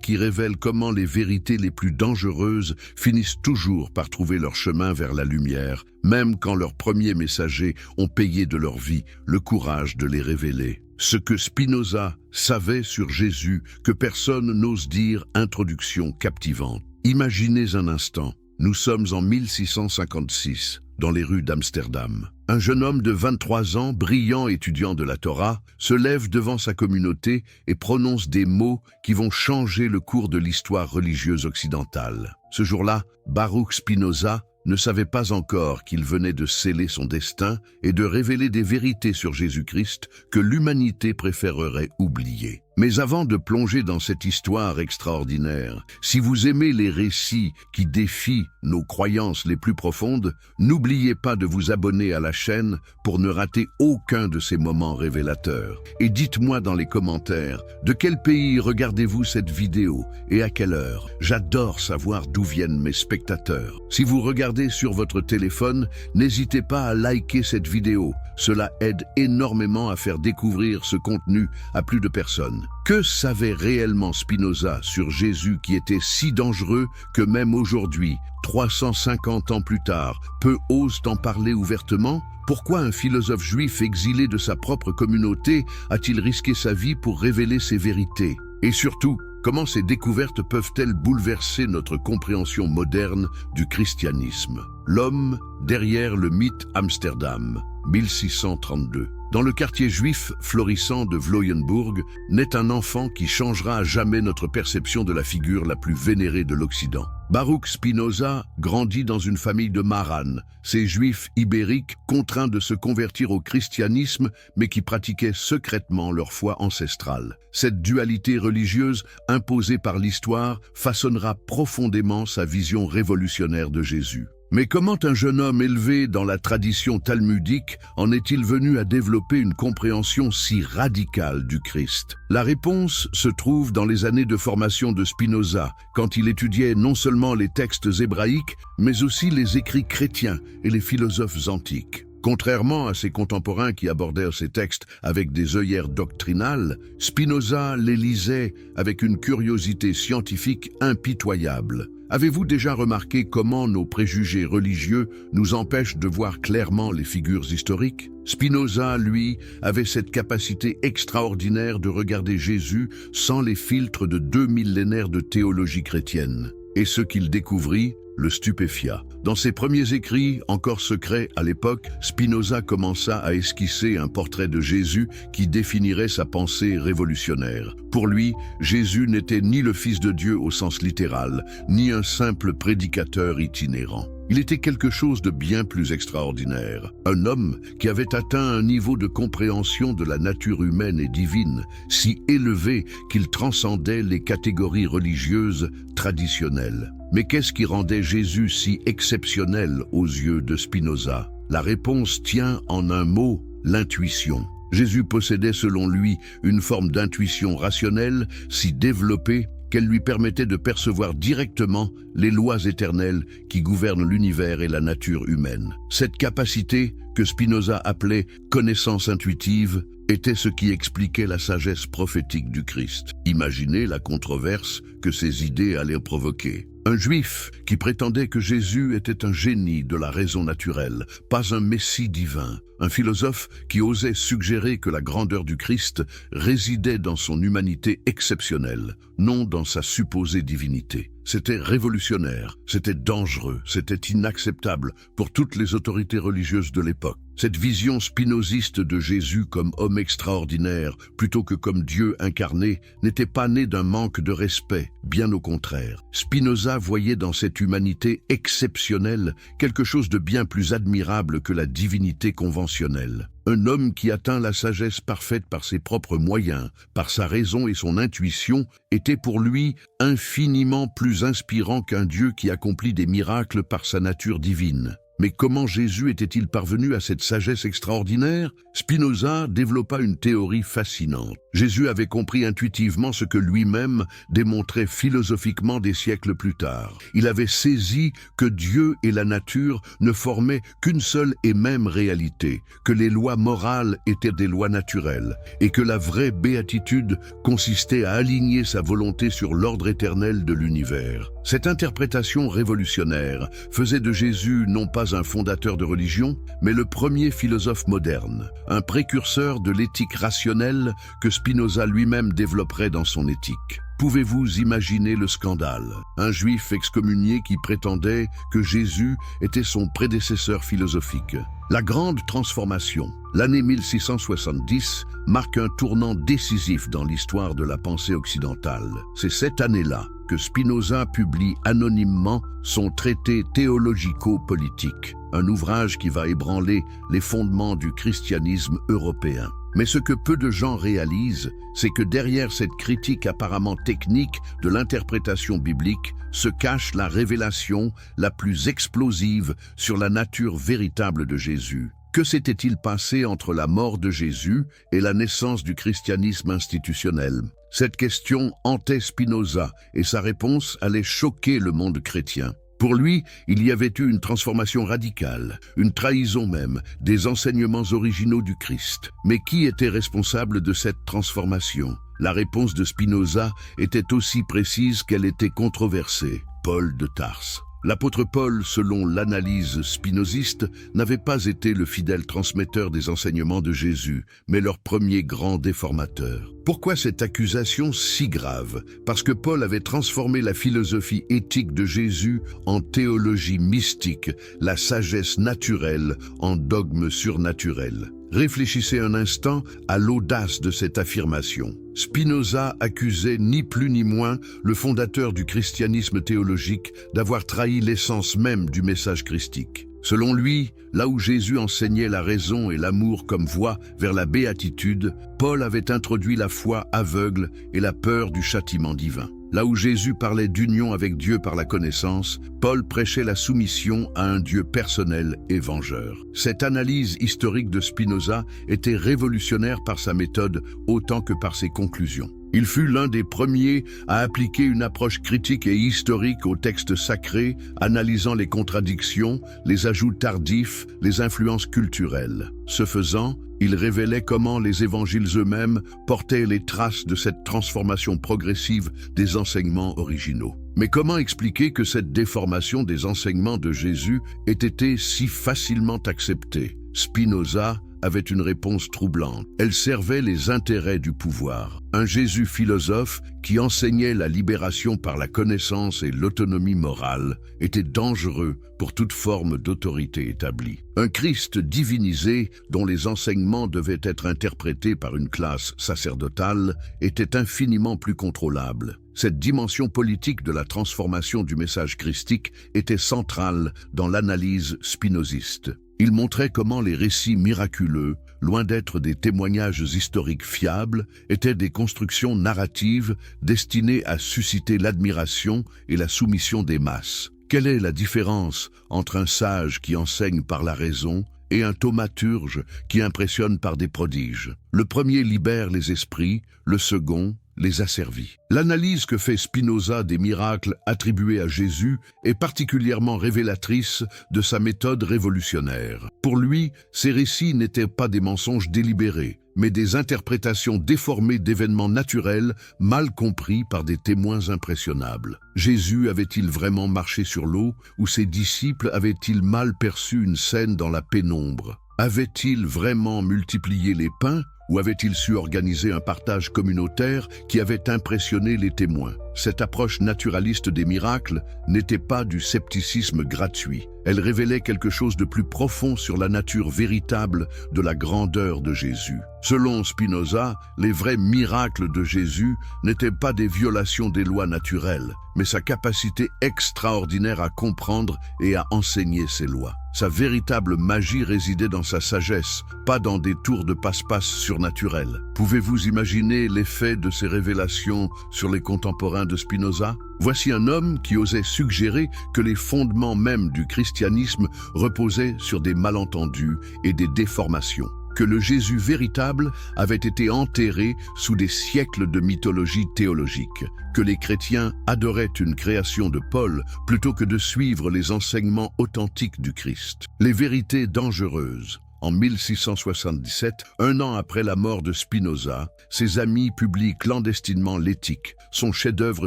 qui révèle comment les vérités les plus dangereuses finissent toujours par trouver leur chemin vers la lumière, même quand leurs premiers messagers ont payé de leur vie le courage de les révéler. Ce que Spinoza savait sur Jésus que personne n'ose dire, introduction captivante. Imaginez un instant, nous sommes en 1656, dans les rues d'Amsterdam. Un jeune homme de 23 ans, brillant étudiant de la Torah, se lève devant sa communauté et prononce des mots qui vont changer le cours de l'histoire religieuse occidentale. Ce jour-là, Baruch Spinoza ne savait pas encore qu'il venait de sceller son destin et de révéler des vérités sur Jésus-Christ que l'humanité préférerait oublier. Mais avant de plonger dans cette histoire extraordinaire, si vous aimez les récits qui défient nos croyances les plus profondes, n'oubliez pas de vous abonner à la chaîne pour ne rater aucun de ces moments révélateurs. Et dites-moi dans les commentaires, de quel pays regardez-vous cette vidéo et à quelle heure? J'adore savoir d'où viennent mes spectateurs. Si vous regardez sur votre téléphone, n'hésitez pas à liker cette vidéo. Cela aide énormément à faire découvrir ce contenu à plus de personnes. Que savait réellement Spinoza sur Jésus qui était si dangereux que même aujourd'hui, 350 ans plus tard, peu osent en parler ouvertement? Pourquoi un philosophe juif exilé de sa propre communauté a-t-il risqué sa vie pour révéler ses vérités? Et surtout, comment ces découvertes peuvent-elles bouleverser notre compréhension moderne du christianisme? L'homme derrière le mythe Amsterdam, 1632. Dans le quartier juif florissant de Vloyenburg, naît un enfant qui changera à jamais notre perception de la figure la plus vénérée de l'Occident. Baruch Spinoza grandit dans une famille de Marans, ces juifs ibériques contraints de se convertir au christianisme mais qui pratiquaient secrètement leur foi ancestrale. Cette dualité religieuse imposée par l'histoire façonnera profondément sa vision révolutionnaire de Jésus. Mais comment un jeune homme élevé dans la tradition talmudique en est-il venu à développer une compréhension si radicale du Christ? La réponse se trouve dans les années de formation de Spinoza, quand il étudiait non seulement les textes hébraïques, mais aussi les écrits chrétiens et les philosophes antiques. Contrairement à ses contemporains qui abordèrent ces textes avec des œillères doctrinales, Spinoza les lisait avec une curiosité scientifique impitoyable. Avez-vous déjà remarqué comment nos préjugés religieux nous empêchent de voir clairement les figures historiques? Spinoza, lui, avait cette capacité extraordinaire de regarder Jésus sans les filtres de 2 millénaires de théologie chrétienne. Et ce qu'il découvrit le stupéfia. Dans ses premiers écrits, encore secrets à l'époque, Spinoza commença à esquisser un portrait de Jésus qui définirait sa pensée révolutionnaire. Pour lui, Jésus n'était ni le Fils de Dieu au sens littéral, ni un simple prédicateur itinérant. Il était quelque chose de bien plus extraordinaire. Un homme qui avait atteint un niveau de compréhension de la nature humaine et divine, si élevé qu'il transcendait les catégories religieuses traditionnelles. Mais qu'est-ce qui rendait Jésus si exceptionnel aux yeux de Spinoza? La réponse tient en un mot, l'intuition. Jésus possédait selon lui une forme d'intuition rationnelle si développée qu'elle lui permettait de percevoir directement les lois éternelles qui gouvernent l'univers et la nature humaine. Cette capacité, que Spinoza appelait « connaissance intuitive », était ce qui expliquait la sagesse prophétique du Christ. Imaginez la controverse que ces idées allaient provoquer. Un juif qui prétendait que Jésus était un génie de la raison naturelle, pas un messie divin. Un philosophe qui osait suggérer que la grandeur du Christ résidait dans son humanité exceptionnelle, non dans sa supposée divinité. C'était révolutionnaire, c'était dangereux, c'était inacceptable pour toutes les autorités religieuses de l'époque. Cette vision spinoziste de Jésus comme homme extraordinaire, plutôt que comme Dieu incarné, n'était pas née d'un manque de respect, bien au contraire. Spinoza voyait dans cette humanité exceptionnelle quelque chose de bien plus admirable que la divinité conventionnelle. Un homme qui atteint la sagesse parfaite par ses propres moyens, par sa raison et son intuition, était pour lui infiniment plus inspirant qu'un Dieu qui accomplit des miracles par sa nature divine. Mais comment Jésus était-il parvenu à cette sagesse extraordinaire? Spinoza développa une théorie fascinante. Jésus avait compris intuitivement ce que lui-même démontrait philosophiquement des siècles plus tard. Il avait saisi que Dieu et la nature ne formaient qu'une seule et même réalité, que les lois morales étaient des lois naturelles, et que la vraie béatitude consistait à aligner sa volonté sur l'ordre éternel de l'univers. Cette interprétation révolutionnaire faisait de Jésus non pas un fondateur de religion, mais le premier philosophe moderne, un précurseur de l'éthique rationnelle que Spinoza lui-même développerait dans son éthique. Pouvez-vous imaginer le scandale? Un juif excommunié qui prétendait que Jésus était son prédécesseur philosophique. La grande transformation, l'année 1670, marque un tournant décisif dans l'histoire de la pensée occidentale. C'est cette année-là que Spinoza publie anonymement son traité théologico-politique, un ouvrage qui va ébranler les fondements du christianisme européen. Mais ce que peu de gens réalisent, c'est que derrière cette critique apparemment technique de l'interprétation biblique se cache la révélation la plus explosive sur la nature véritable de Jésus. Que s'était-il passé entre la mort de Jésus et la naissance du christianisme institutionnel? Cette question hantait Spinoza et sa réponse allait choquer le monde chrétien. Pour lui, il y avait eu une transformation radicale, une trahison même, des enseignements originaux du Christ. Mais qui était responsable de cette transformation? La réponse de Spinoza était aussi précise qu'elle était controversée: Paul de Tarse. L'apôtre Paul, selon l'analyse spinoziste, n'avait pas été le fidèle transmetteur des enseignements de Jésus, mais leur premier grand déformateur. Pourquoi cette accusation si grave? Parce que Paul avait transformé la philosophie éthique de Jésus en théologie mystique, la sagesse naturelle en dogme surnaturel. Réfléchissez un instant à l'audace de cette affirmation. Spinoza accusait ni plus ni moins le fondateur du christianisme théologique d'avoir trahi l'essence même du message christique. Selon lui, là où Jésus enseignait la raison et l'amour comme voie vers la béatitude, Paul avait introduit la foi aveugle et la peur du châtiment divin. Là où Jésus parlait d'union avec Dieu par la connaissance, Paul prêchait la soumission à un Dieu personnel et vengeur. Cette analyse historique de Spinoza était révolutionnaire par sa méthode autant que par ses conclusions. Il fut l'un des premiers à appliquer une approche critique et historique aux textes sacrés, analysant les contradictions, les ajouts tardifs, les influences culturelles. Ce faisant, il révélait comment les évangiles eux-mêmes portaient les traces de cette transformation progressive des enseignements originaux. Mais comment expliquer que cette déformation des enseignements de Jésus ait été si facilement acceptée? Spinoza avait une réponse troublante. Elle servait les intérêts du pouvoir. Un Jésus philosophe qui enseignait la libération par la connaissance et l'autonomie morale était dangereux pour toute forme d'autorité établie. Un Christ divinisé dont les enseignements devaient être interprétés par une classe sacerdotale était infiniment plus contrôlable. Cette dimension politique de la transformation du message christique était centrale dans l'analyse spinoziste. Il montrait comment les récits miraculeux, loin d'être des témoignages historiques fiables, étaient des constructions narratives destinées à susciter l'admiration et la soumission des masses. Quelle est la différence entre un sage qui enseigne par la raison et un thaumaturge qui impressionne par des prodiges? Le premier libère les esprits, le second les asservit. L'analyse que fait Spinoza des miracles attribués à Jésus est particulièrement révélatrice de sa méthode révolutionnaire. Pour lui, ces récits n'étaient pas des mensonges délibérés, mais des interprétations déformées d'événements naturels mal compris par des témoins impressionnables. Jésus avait-il vraiment marché sur l'eau ou ses disciples avaient-ils mal perçu une scène dans la pénombre? Avait-il vraiment multiplié les pains ou avait-il su organiser un partage communautaire qui avait impressionné les témoins? Cette approche naturaliste des miracles n'était pas du scepticisme gratuit. Elle révélait quelque chose de plus profond sur la nature véritable de la grandeur de Jésus. Selon Spinoza, les vrais miracles de Jésus n'étaient pas des violations des lois naturelles, mais sa capacité extraordinaire à comprendre et à enseigner ces lois. Sa véritable magie résidait dans sa sagesse, pas dans des tours de passe-passe surnaturels. Pouvez-vous imaginer l'effet de ces révélations sur les contemporains de Spinoza? Voici un homme qui osait suggérer que les fondements mêmes du christianisme reposaient sur des malentendus et des déformations, que le Jésus véritable avait été enterré sous des siècles de mythologie théologique, que les chrétiens adoraient une création de Paul plutôt que de suivre les enseignements authentiques du Christ. Les vérités dangereuses. En 1677, un an après la mort de Spinoza, ses amis publient clandestinement l'Éthique, son chef-d'œuvre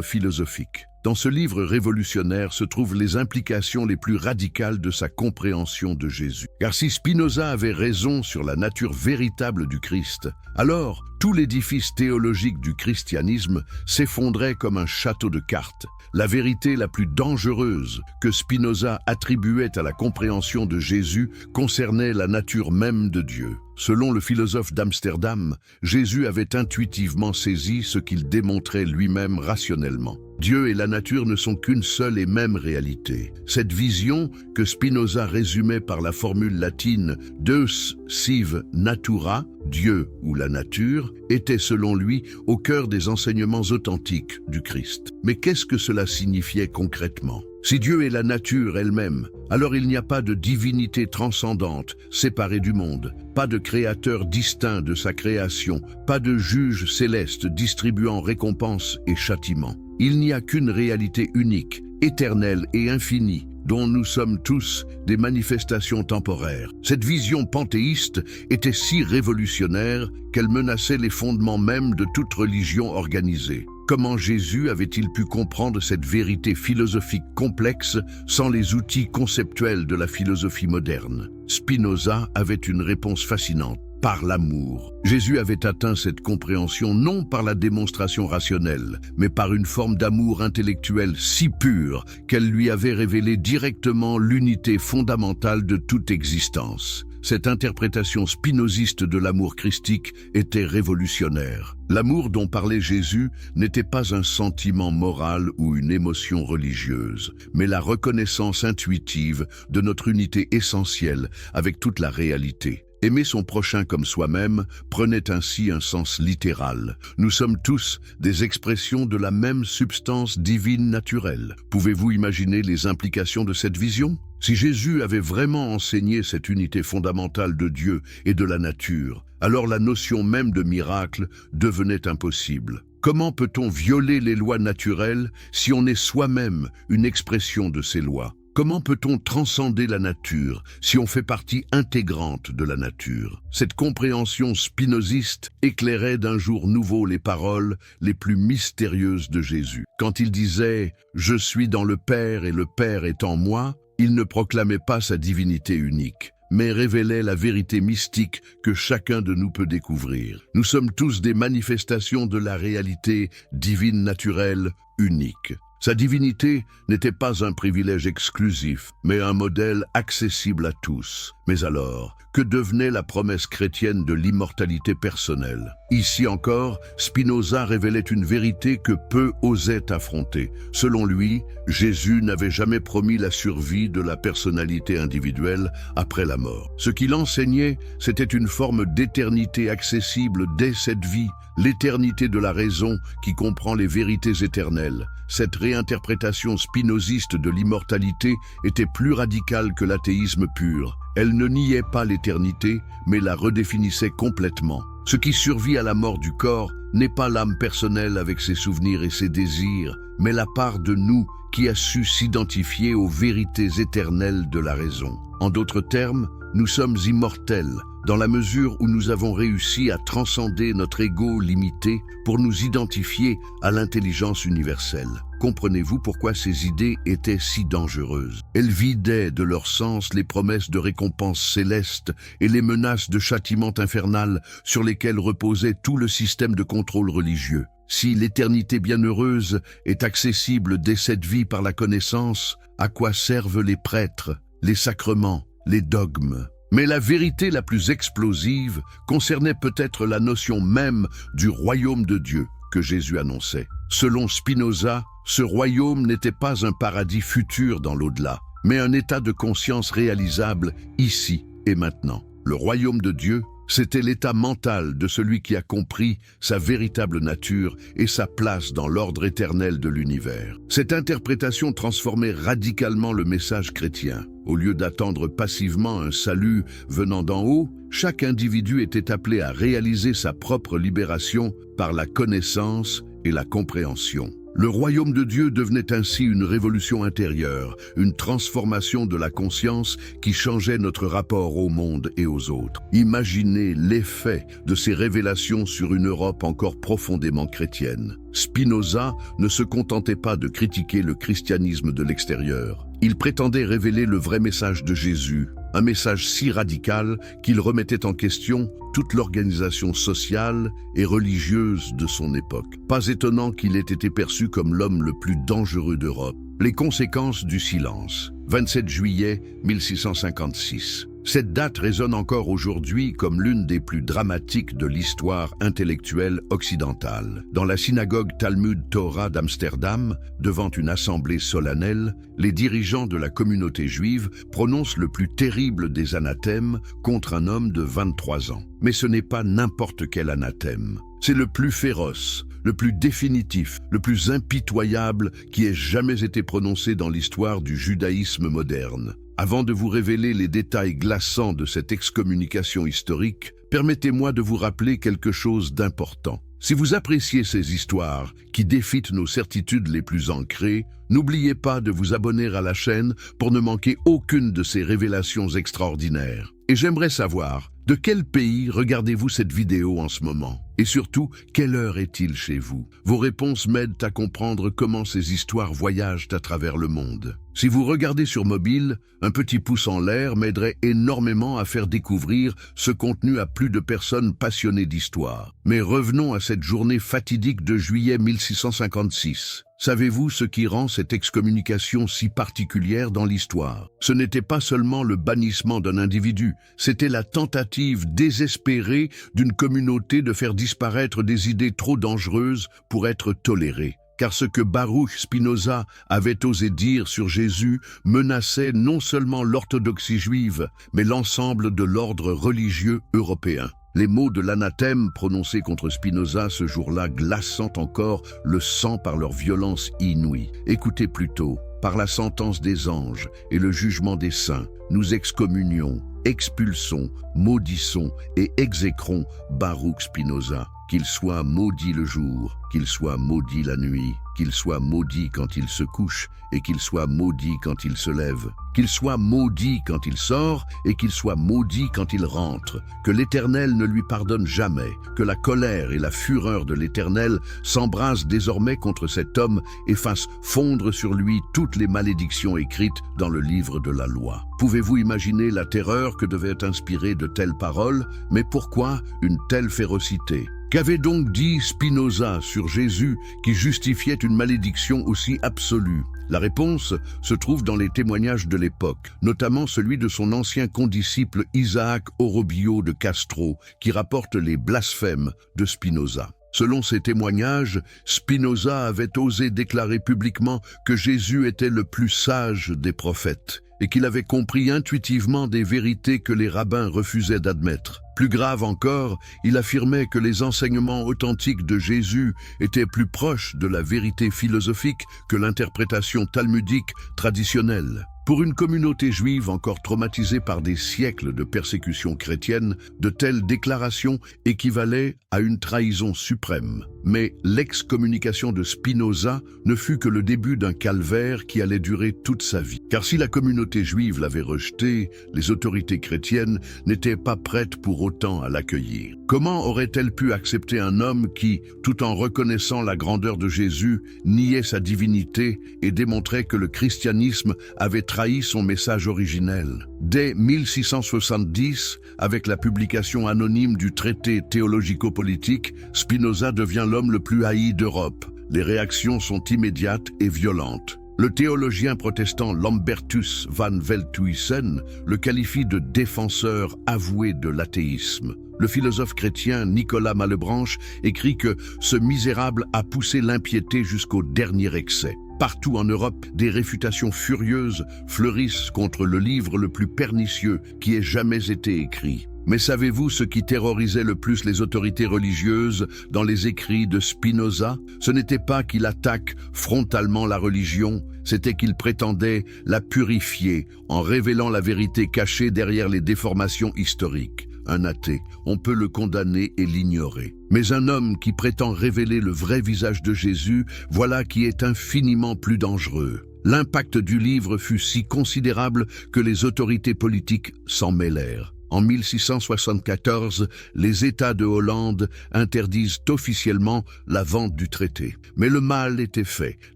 philosophique. Dans ce livre révolutionnaire se trouvent les implications les plus radicales de sa compréhension de Jésus. Car si Spinoza avait raison sur la nature véritable du Christ, alors tout l'édifice théologique du christianisme s'effondrait comme un château de cartes. La vérité la plus dangereuse que Spinoza attribuait à la compréhension de Jésus concernait la nature même de Dieu. Selon le philosophe d'Amsterdam, Jésus avait intuitivement saisi ce qu'il démontrait lui-même rationnellement. Dieu et la nature ne sont qu'une seule et même réalité. Cette vision, que Spinoza résumait par la formule latine « Deus sive natura », Dieu ou la nature, était selon lui au cœur des enseignements authentiques du Christ. Mais qu'est-ce que cela signifiait concrètement? Si Dieu est la nature elle-même, alors il n'y a pas de divinité transcendante, séparée du monde, pas de créateur distinct de sa création, pas de juge céleste distribuant récompenses et châtiments. Il n'y a qu'une réalité unique, éternelle et infinie, dont nous sommes tous des manifestations temporaires. Cette vision panthéiste était si révolutionnaire qu'elle menaçait les fondements mêmes de toute religion organisée. Comment Jésus avait-il pu comprendre cette vérité philosophique complexe sans les outils conceptuels de la philosophie moderne? Spinoza avait une réponse fascinante. Par l'amour. Jésus avait atteint cette compréhension non par la démonstration rationnelle, mais par une forme d'amour intellectuel si pure qu'elle lui avait révélé directement l'unité fondamentale de toute existence. Cette interprétation spinoziste de l'amour christique était révolutionnaire. L'amour dont parlait Jésus n'était pas un sentiment moral ou une émotion religieuse, mais la reconnaissance intuitive de notre unité essentielle avec toute la réalité. Aimer son prochain comme soi-même prenait ainsi un sens littéral. Nous sommes tous des expressions de la même substance divine naturelle. Pouvez-vous imaginer les implications de cette vision? Si Jésus avait vraiment enseigné cette unité fondamentale de Dieu et de la nature, alors la notion même de miracle devenait impossible. Comment peut-on violer les lois naturelles si on est soi-même une expression de ces lois? Comment peut-on transcender la nature si on fait partie intégrante de la nature? Cette compréhension spinoziste éclairait d'un jour nouveau les paroles les plus mystérieuses de Jésus. Quand il disait « Je suis dans le Père et le Père est en moi », il ne proclamait pas sa divinité unique, mais révélait la vérité mystique que chacun de nous peut découvrir. Nous sommes tous des manifestations de la réalité divine naturelle unique. Sa divinité n'était pas un privilège exclusif, mais un modèle accessible à tous. Mais alors, que devenait la promesse chrétienne de l'immortalité personnelle? Ici encore, Spinoza révélait une vérité que peu osaient affronter. Selon lui, Jésus n'avait jamais promis la survie de la personnalité individuelle après la mort. Ce qu'il enseignait, c'était une forme d'éternité accessible dès cette vie, l'éternité de la raison qui comprend les vérités éternelles. Cette réinterprétation spinoziste de l'immortalité était plus radicale que l'athéisme pur. Elle ne niait pas l'éternité, mais la redéfinissait complètement. Ce qui survit à la mort du corps n'est pas l'âme personnelle avec ses souvenirs et ses désirs, mais la part de nous qui a su s'identifier aux vérités éternelles de la raison. En d'autres termes, nous sommes immortels, dans la mesure où nous avons réussi à transcender notre ego limité pour nous identifier à l'intelligence universelle. Comprenez-vous pourquoi ces idées étaient si dangereuses? Elles vidaient de leur sens les promesses de récompense céleste et les menaces de châtiment infernal sur lesquelles reposait tout le système de contrôle religieux. Si l'éternité bienheureuse est accessible dès cette vie par la connaissance, à quoi servent les prêtres, les sacrements, les dogmes? Mais la vérité la plus explosive concernait peut-être la notion même du royaume de Dieu que Jésus annonçait. Selon Spinoza, ce royaume n'était pas un paradis futur dans l'au-delà, mais un état de conscience réalisable ici et maintenant. Le royaume de Dieu, c'était l'état mental de celui qui a compris sa véritable nature et sa place dans l'ordre éternel de l'univers. Cette interprétation transformait radicalement le message chrétien. Au lieu d'attendre passivement un salut venant d'en haut, chaque individu était appelé à réaliser sa propre libération par la connaissance et la compréhension. Le royaume de Dieu devenait ainsi une révolution intérieure, une transformation de la conscience qui changeait notre rapport au monde et aux autres. Imaginez l'effet de ces révélations sur une Europe encore profondément chrétienne. Spinoza ne se contentait pas de critiquer le christianisme de l'extérieur. Il prétendait révéler le vrai message de Jésus, un message si radical qu'il remettait en question toute l'organisation sociale et religieuse de son époque. Pas étonnant qu'il ait été perçu comme l'homme le plus dangereux d'Europe. Les conséquences du silence. 27 juillet 1656. Cette date résonne encore aujourd'hui comme l'une des plus dramatiques de l'histoire intellectuelle occidentale. Dans la synagogue Talmud Torah d'Amsterdam, devant une assemblée solennelle, les dirigeants de la communauté juive prononcent le plus terrible des anathèmes contre un homme de 23 ans. Mais ce n'est pas n'importe quel anathème. C'est le plus féroce, le plus définitif, le plus impitoyable qui ait jamais été prononcé dans l'histoire du judaïsme moderne. Avant de vous révéler les détails glaçants de cette excommunication historique, permettez-moi de vous rappeler quelque chose d'important. Si vous appréciez ces histoires qui défitent nos certitudes les plus ancrées, n'oubliez pas de vous abonner à la chaîne pour ne manquer aucune de ces révélations extraordinaires. Et j'aimerais savoir, de quel pays regardez-vous cette vidéo en ce moment? Et surtout, quelle heure est-il chez vous? Vos réponses m'aident à comprendre comment ces histoires voyagent à travers le monde. Si vous regardez sur mobile, un petit pouce en l'air m'aiderait énormément à faire découvrir ce contenu à plus de personnes passionnées d'histoire. Mais revenons à cette journée fatidique de juillet 1656. Savez-vous ce qui rend cette excommunication si particulière dans l'histoire? Ce n'était pas seulement le bannissement d'un individu, c'était la tentative désespérée d'une communauté de faire disparaître des idées trop dangereuses pour être tolérées. car ce que Baruch Spinoza avait osé dire sur Jésus menaçait non seulement l'orthodoxie juive, mais l'ensemble de l'ordre religieux européen. Les mots de l'anathème prononcés contre Spinoza ce jour-là glaçant encore le sang par leur violence inouïe. Écoutez plutôt, par la sentence des anges et le jugement des saints, nous excommunions, expulsons, maudissons et exécrons Baruch Spinoza. Qu'il soit maudit le jour, qu'il soit maudit la nuit, qu'il soit maudit quand il se couche et qu'il soit maudit quand il se lève, qu'il soit maudit quand il sort et qu'il soit maudit quand il rentre, que l'Éternel ne lui pardonne jamais, que la colère et la fureur de l'Éternel s'embrasent désormais contre cet homme et fassent fondre sur lui toutes les malédictions écrites dans le livre de la loi. Pouvez-vous imaginer la terreur que devaient inspirer de telles paroles? Mais pourquoi une telle férocité? Qu'avait donc dit Spinoza sur Jésus qui justifiait une malédiction aussi absolue? La réponse se trouve dans les témoignages de l'époque, notamment celui de son ancien condisciple Isaac Orobio de Castro, qui rapporte les blasphèmes de Spinoza. Selon ces témoignages, Spinoza avait osé déclarer publiquement que Jésus était le plus sage des prophètes et qu'il avait compris intuitivement des vérités que les rabbins refusaient d'admettre. Plus grave encore, il affirmait que les enseignements authentiques de Jésus étaient plus proches de la vérité philosophique que l'interprétation talmudique traditionnelle. Pour une communauté juive encore traumatisée par des siècles de persécution chrétienne, de telles déclarations équivalaient à une trahison suprême. Mais l'excommunication de Spinoza ne fut que le début d'un calvaire qui allait durer toute sa vie. Car si la communauté juive l'avait rejeté, les autorités chrétiennes n'étaient pas prêtes pour autant à l'accueillir. Comment aurait-elle pu accepter un homme qui, tout en reconnaissant la grandeur de Jésus, niait sa divinité et démontrait que le christianisme avait trahi son message originel? Dès 1670, avec la publication anonyme du traité théologico-politique, Spinoza devient l'homme le plus haï d'Europe. Les réactions sont immédiates et violentes. Le théologien protestant Lambertus van Veldhuizen le qualifie de défenseur avoué de l'athéisme. Le philosophe chrétien Nicolas Malebranche écrit que ce misérable a poussé l'impiété jusqu'au dernier excès. Partout en Europe, des réfutations furieuses fleurissent contre le livre le plus pernicieux qui ait jamais été écrit. Mais savez-vous ce qui terrorisait le plus les autorités religieuses dans les écrits de Spinoza? Ce n'était pas qu'il attaque frontalement la religion, c'était qu'il prétendait la purifier en révélant la vérité cachée derrière les déformations historiques. Un athée, on peut le condamner et l'ignorer. Mais un homme qui prétend révéler le vrai visage de Jésus, voilà qui est infiniment plus dangereux. L'impact du livre fut si considérable que les autorités politiques s'en mêlèrent. En 1674, les États de Hollande interdisent officiellement la vente du traité. Mais le mal était fait.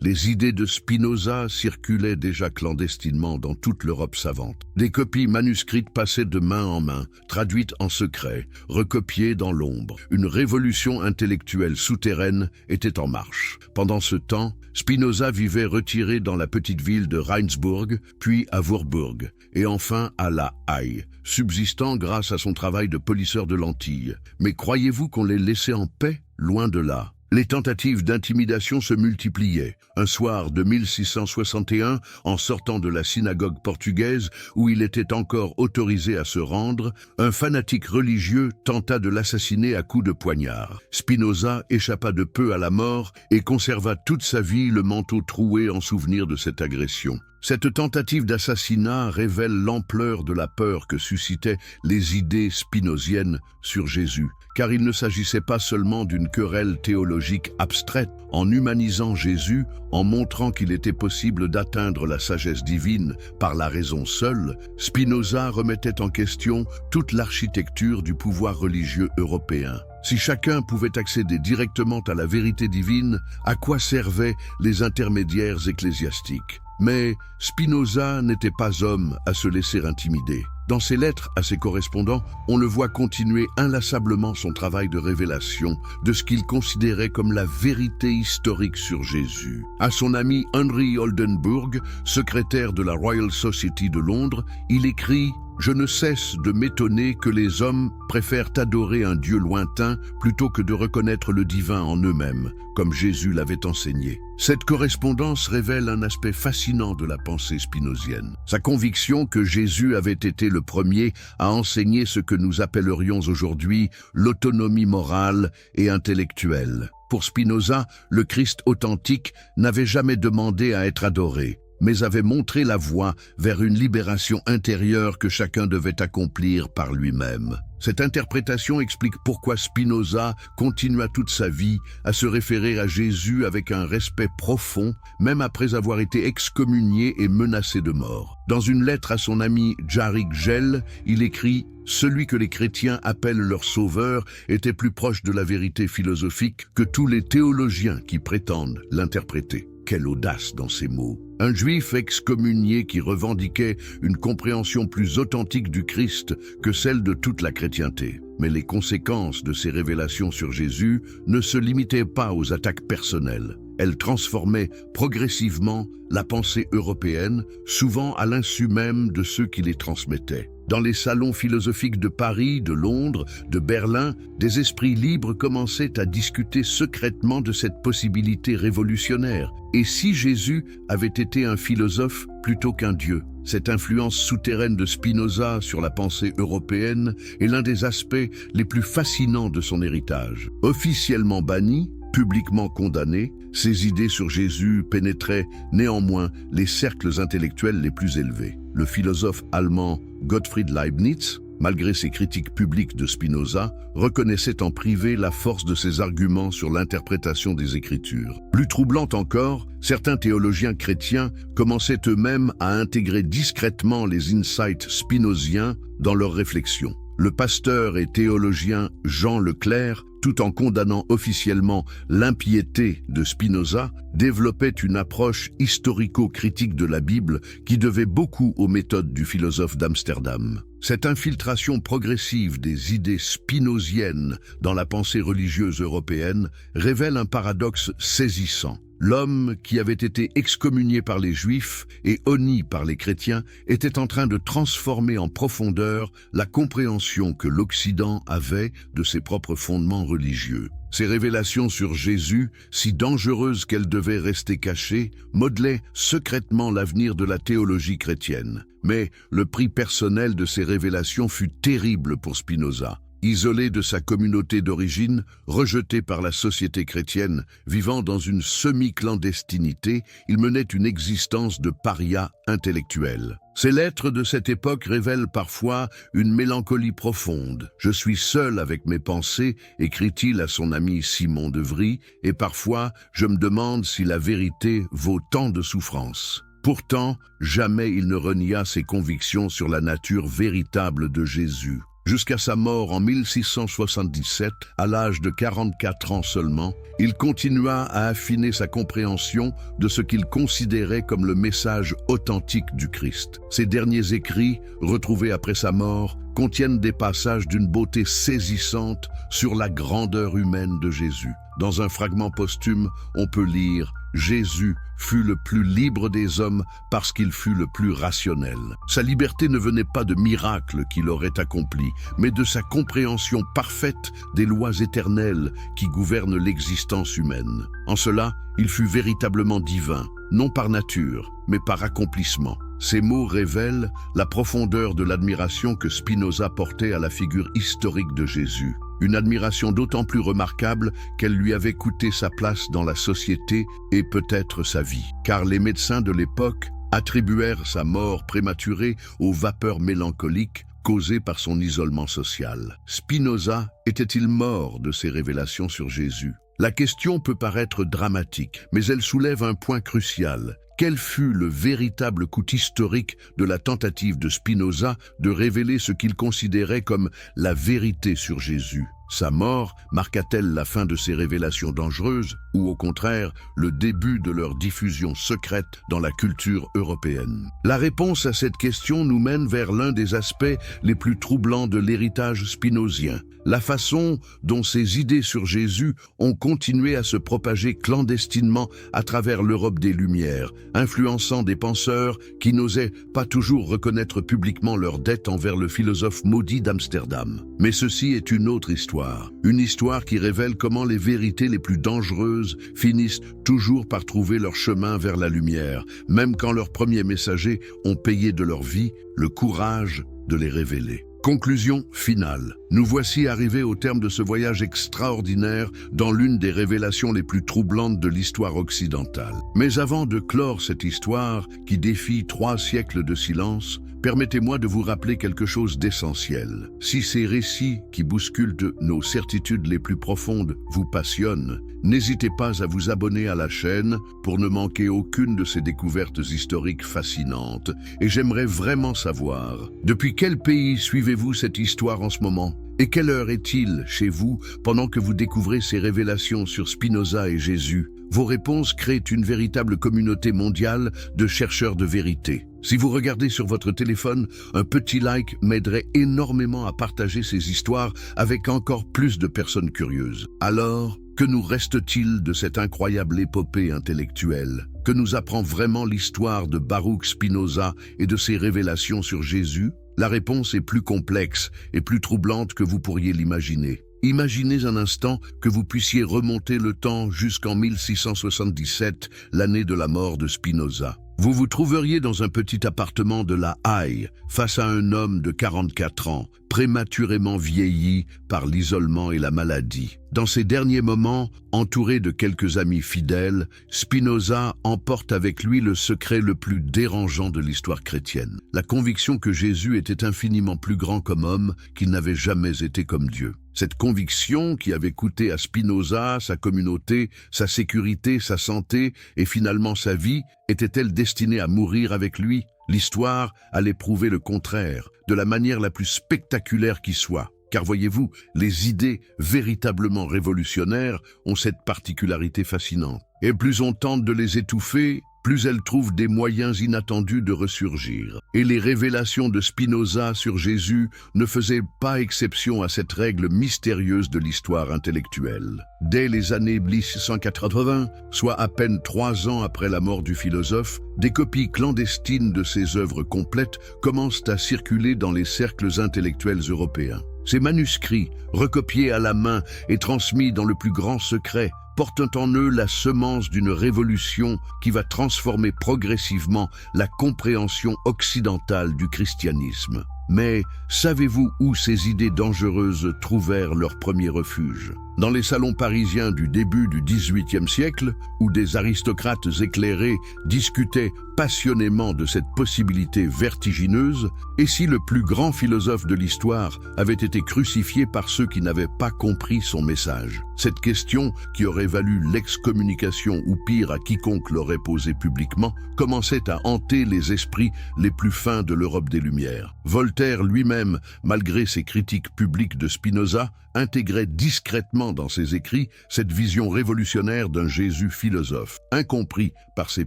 Les idées de Spinoza circulaient déjà clandestinement dans toute l'Europe savante. Des copies manuscrites passaient de main en main, traduites en secret, recopiées dans l'ombre. Une révolution intellectuelle souterraine était en marche. Pendant ce temps, Spinoza vivait retiré dans la petite ville de Rijnsburg, puis à Voorburg, et enfin à La Haye, subsistant grâce à son travail de polisseur de lentilles. Mais croyez-vous qu'on les laissait en paix? Loin de là. Les tentatives d'intimidation se multipliaient. Un soir de 1661, en sortant de la synagogue portugaise où il était encore autorisé à se rendre, un fanatique religieux tenta de l'assassiner à coups de poignard. Spinoza échappa de peu à la mort et conserva toute sa vie le manteau troué en souvenir de cette agression. Cette tentative d'assassinat révèle l'ampleur de la peur que suscitaient les idées spinoziennes sur Jésus, car il ne s'agissait pas seulement d'une querelle théologique abstraite. En humanisant Jésus, en montrant qu'il était possible d'atteindre la sagesse divine par la raison seule, Spinoza remettait en question toute l'architecture du pouvoir religieux européen. Si chacun pouvait accéder directement à la vérité divine, à quoi servaient les intermédiaires ecclésiastiques? Mais Spinoza n'était pas homme à se laisser intimider. Dans ses lettres à ses correspondants, on le voit continuer inlassablement son travail de révélation de ce qu'il considérait comme la vérité historique sur Jésus. À son ami Henry Oldenburg, secrétaire de la Royal Society de Londres, il écrit « Je ne cesse de m'étonner que les hommes préfèrent adorer un Dieu lointain plutôt que de reconnaître le divin en eux-mêmes, comme Jésus l'avait enseigné. Cette correspondance révèle un aspect fascinant de la pensée spinozienne. Sa conviction que Jésus avait été le premier à enseigner ce que nous appellerions aujourd'hui l'autonomie morale et intellectuelle. Pour Spinoza, le Christ authentique n'avait jamais demandé à être adoré, mais avait montré la voie vers une libération intérieure que chacun devait accomplir par lui-même. Cette interprétation explique pourquoi Spinoza continua toute sa vie à se référer à Jésus avec un respect profond, même après avoir été excommunié et menacé de mort. Dans une lettre à son ami Járik Gell, il écrit « Celui que les chrétiens appellent leur sauveur était plus proche de la vérité philosophique que tous les théologiens qui prétendent l'interpréter. » Quelle audace dans ces mots! Un juif excommunié qui revendiquait une compréhension plus authentique du Christ que celle de toute la chrétienté. Mais les conséquences de ces révélations sur Jésus ne se limitaient pas aux attaques personnelles. Elles transformaient progressivement la pensée européenne, souvent à l'insu même de ceux qui les transmettaient. Dans les salons philosophiques de Paris, de Londres, de Berlin, des esprits libres commençaient à discuter secrètement de cette possibilité révolutionnaire. Et si Jésus avait été un philosophe plutôt qu'un Dieu? Cette influence souterraine de Spinoza sur la pensée européenne est l'un des aspects les plus fascinants de son héritage. Officiellement banni, publiquement condamné, ses idées sur Jésus pénétraient néanmoins les cercles intellectuels les plus élevés. Le philosophe allemand Gottfried Leibniz, malgré ses critiques publiques de Spinoza, reconnaissait en privé la force de ses arguments sur l'interprétation des Écritures. Plus troublant encore, certains théologiens chrétiens commençaient eux-mêmes à intégrer discrètement les insights spinoziens dans leurs réflexions. Le pasteur et théologien Jean Leclerc, tout en condamnant officiellement l'impiété de Spinoza, développait une approche historico-critique de la Bible qui devait beaucoup aux méthodes du philosophe d'Amsterdam. Cette infiltration progressive des idées spinoziennes dans la pensée religieuse européenne révèle un paradoxe saisissant. L'homme qui avait été excommunié par les Juifs et honni par les chrétiens était en train de transformer en profondeur la compréhension que l'Occident avait de ses propres fondements religieux. Ces révélations sur Jésus, si dangereuses qu'elles devaient rester cachées, modelaient secrètement l'avenir de la théologie chrétienne. Mais le prix personnel de ces révélations fut terrible pour Spinoza. Isolé de sa communauté d'origine, rejeté par la société chrétienne, vivant dans une semi-clandestinité, il menait une existence de paria intellectuel. Ces lettres de cette époque révèlent parfois une mélancolie profonde. « Je suis seul avec mes pensées », écrit-il à son ami Simon de Vries, « et parfois je me demande si la vérité vaut tant de souffrance. » Pourtant, jamais il ne renia ses convictions sur la nature véritable de Jésus. Jusqu'à sa mort en 1677, à l'âge de 44 ans seulement, il continua à affiner sa compréhension de ce qu'il considérait comme le message authentique du Christ. Ses derniers écrits, retrouvés après sa mort, contiennent des passages d'une beauté saisissante sur la grandeur humaine de Jésus. Dans un fragment posthume, on peut lire « Jésus fut le plus libre des hommes parce qu'il fut le plus rationnel. Sa liberté ne venait pas de miracles qu'il aurait accomplis, mais de sa compréhension parfaite des lois éternelles qui gouvernent l'existence humaine. En cela, il fut véritablement divin, non par nature, mais par accomplissement. » Ces mots révèlent la profondeur de l'admiration que Spinoza portait à la figure historique de Jésus. Une admiration d'autant plus remarquable qu'elle lui avait coûté sa place dans la société et peut-être sa vie. Car les médecins de l'époque attribuèrent sa mort prématurée aux vapeurs mélancoliques causées par son isolement social. Spinoza était-il mort de ces révélations sur Jésus? La question peut paraître dramatique, mais elle soulève un point crucial. Quel fut le véritable coût historique de la tentative de Spinoza de révéler ce qu'il considérait comme la vérité sur Jésus? Sa mort marqua-t-elle la fin de ces révélations dangereuses ou au contraire le début de leur diffusion secrète dans la culture européenne? La réponse à cette question nous mène vers l'un des aspects les plus troublants de l'héritage spinozien, la façon dont ces idées sur Jésus ont continué à se propager clandestinement à travers l'Europe des Lumières, influençant des penseurs qui n'osaient pas toujours reconnaître publiquement leur dette envers le philosophe maudit d'Amsterdam. Mais ceci est une autre histoire, une histoire qui révèle comment les vérités les plus dangereuses finissent toujours par trouver leur chemin vers la lumière, même quand leurs premiers messagers ont payé de leur vie le courage de les révéler. Conclusion finale. Nous voici arrivés au terme de ce voyage extraordinaire dans l'une des révélations les plus troublantes de l'histoire occidentale. Mais avant de clore cette histoire qui défie 3 siècles de silence, permettez-moi de vous rappeler quelque chose d'essentiel. Si ces récits qui bousculent nos certitudes les plus profondes vous passionnent, n'hésitez pas à vous abonner à la chaîne pour ne manquer aucune de ces découvertes historiques fascinantes. Et j'aimerais vraiment savoir, depuis quel pays suivez-vous cette histoire en ce moment? Et quelle heure est-il chez vous pendant que vous découvrez ces révélations sur Spinoza et Jésus? Vos réponses créent une véritable communauté mondiale de chercheurs de vérité. Si vous regardez sur votre téléphone, un petit like m'aiderait énormément à partager ces histoires avec encore plus de personnes curieuses. Alors, que nous reste-t-il de cette incroyable épopée intellectuelle? Que nous apprend vraiment l'histoire de Baruch Spinoza et de ses révélations sur Jésus? La réponse est plus complexe et plus troublante que vous pourriez l'imaginer. Imaginez un instant que vous puissiez remonter le temps jusqu'en 1677, l'année de la mort de Spinoza. Vous vous trouveriez dans un petit appartement de La Haye, face à un homme de 44 ans, prématurément vieilli par l'isolement et la maladie. Dans ces derniers moments, entouré de quelques amis fidèles, Spinoza emporte avec lui le secret le plus dérangeant de l'histoire chrétienne. La conviction que Jésus était infiniment plus grand comme homme qu'il n'avait jamais été comme Dieu. Cette conviction qui avait coûté à Spinoza, sa communauté, sa sécurité, sa santé et finalement sa vie, était-elle destinée à mourir avec lui? L'histoire allait prouver le contraire, de la manière la plus spectaculaire qui soit. Car voyez-vous, les idées véritablement révolutionnaires ont cette particularité fascinante. Et plus on tente de les étouffer, plus elles trouvent des moyens inattendus de ressurgir. Et les révélations de Spinoza sur Jésus ne faisaient pas exception à cette règle mystérieuse de l'histoire intellectuelle. Dès les années 1680, soit à peine 3 ans après la mort du philosophe, des copies clandestines de ses œuvres complètes commencent à circuler dans les cercles intellectuels européens. Ces manuscrits, recopiés à la main et transmis dans le plus grand secret, portent en eux la semence d'une révolution qui va transformer progressivement la compréhension occidentale du christianisme. Mais savez-vous où ces idées dangereuses trouvèrent leur premier refuge? Dans les salons parisiens du début du XVIIIe siècle, où des aristocrates éclairés discutaient passionnément de cette possibilité vertigineuse, et si le plus grand philosophe de l'histoire avait été crucifié par ceux qui n'avaient pas compris son message? Cette question, qui aurait valu l'excommunication ou pire à quiconque l'aurait posée publiquement, commençait à hanter les esprits les plus fins de l'Europe des Lumières. Voltaire lui-même, malgré ses critiques publiques de Spinoza, intégrait discrètement dans ses écrits cette vision révolutionnaire d'un Jésus philosophe, incompris par ses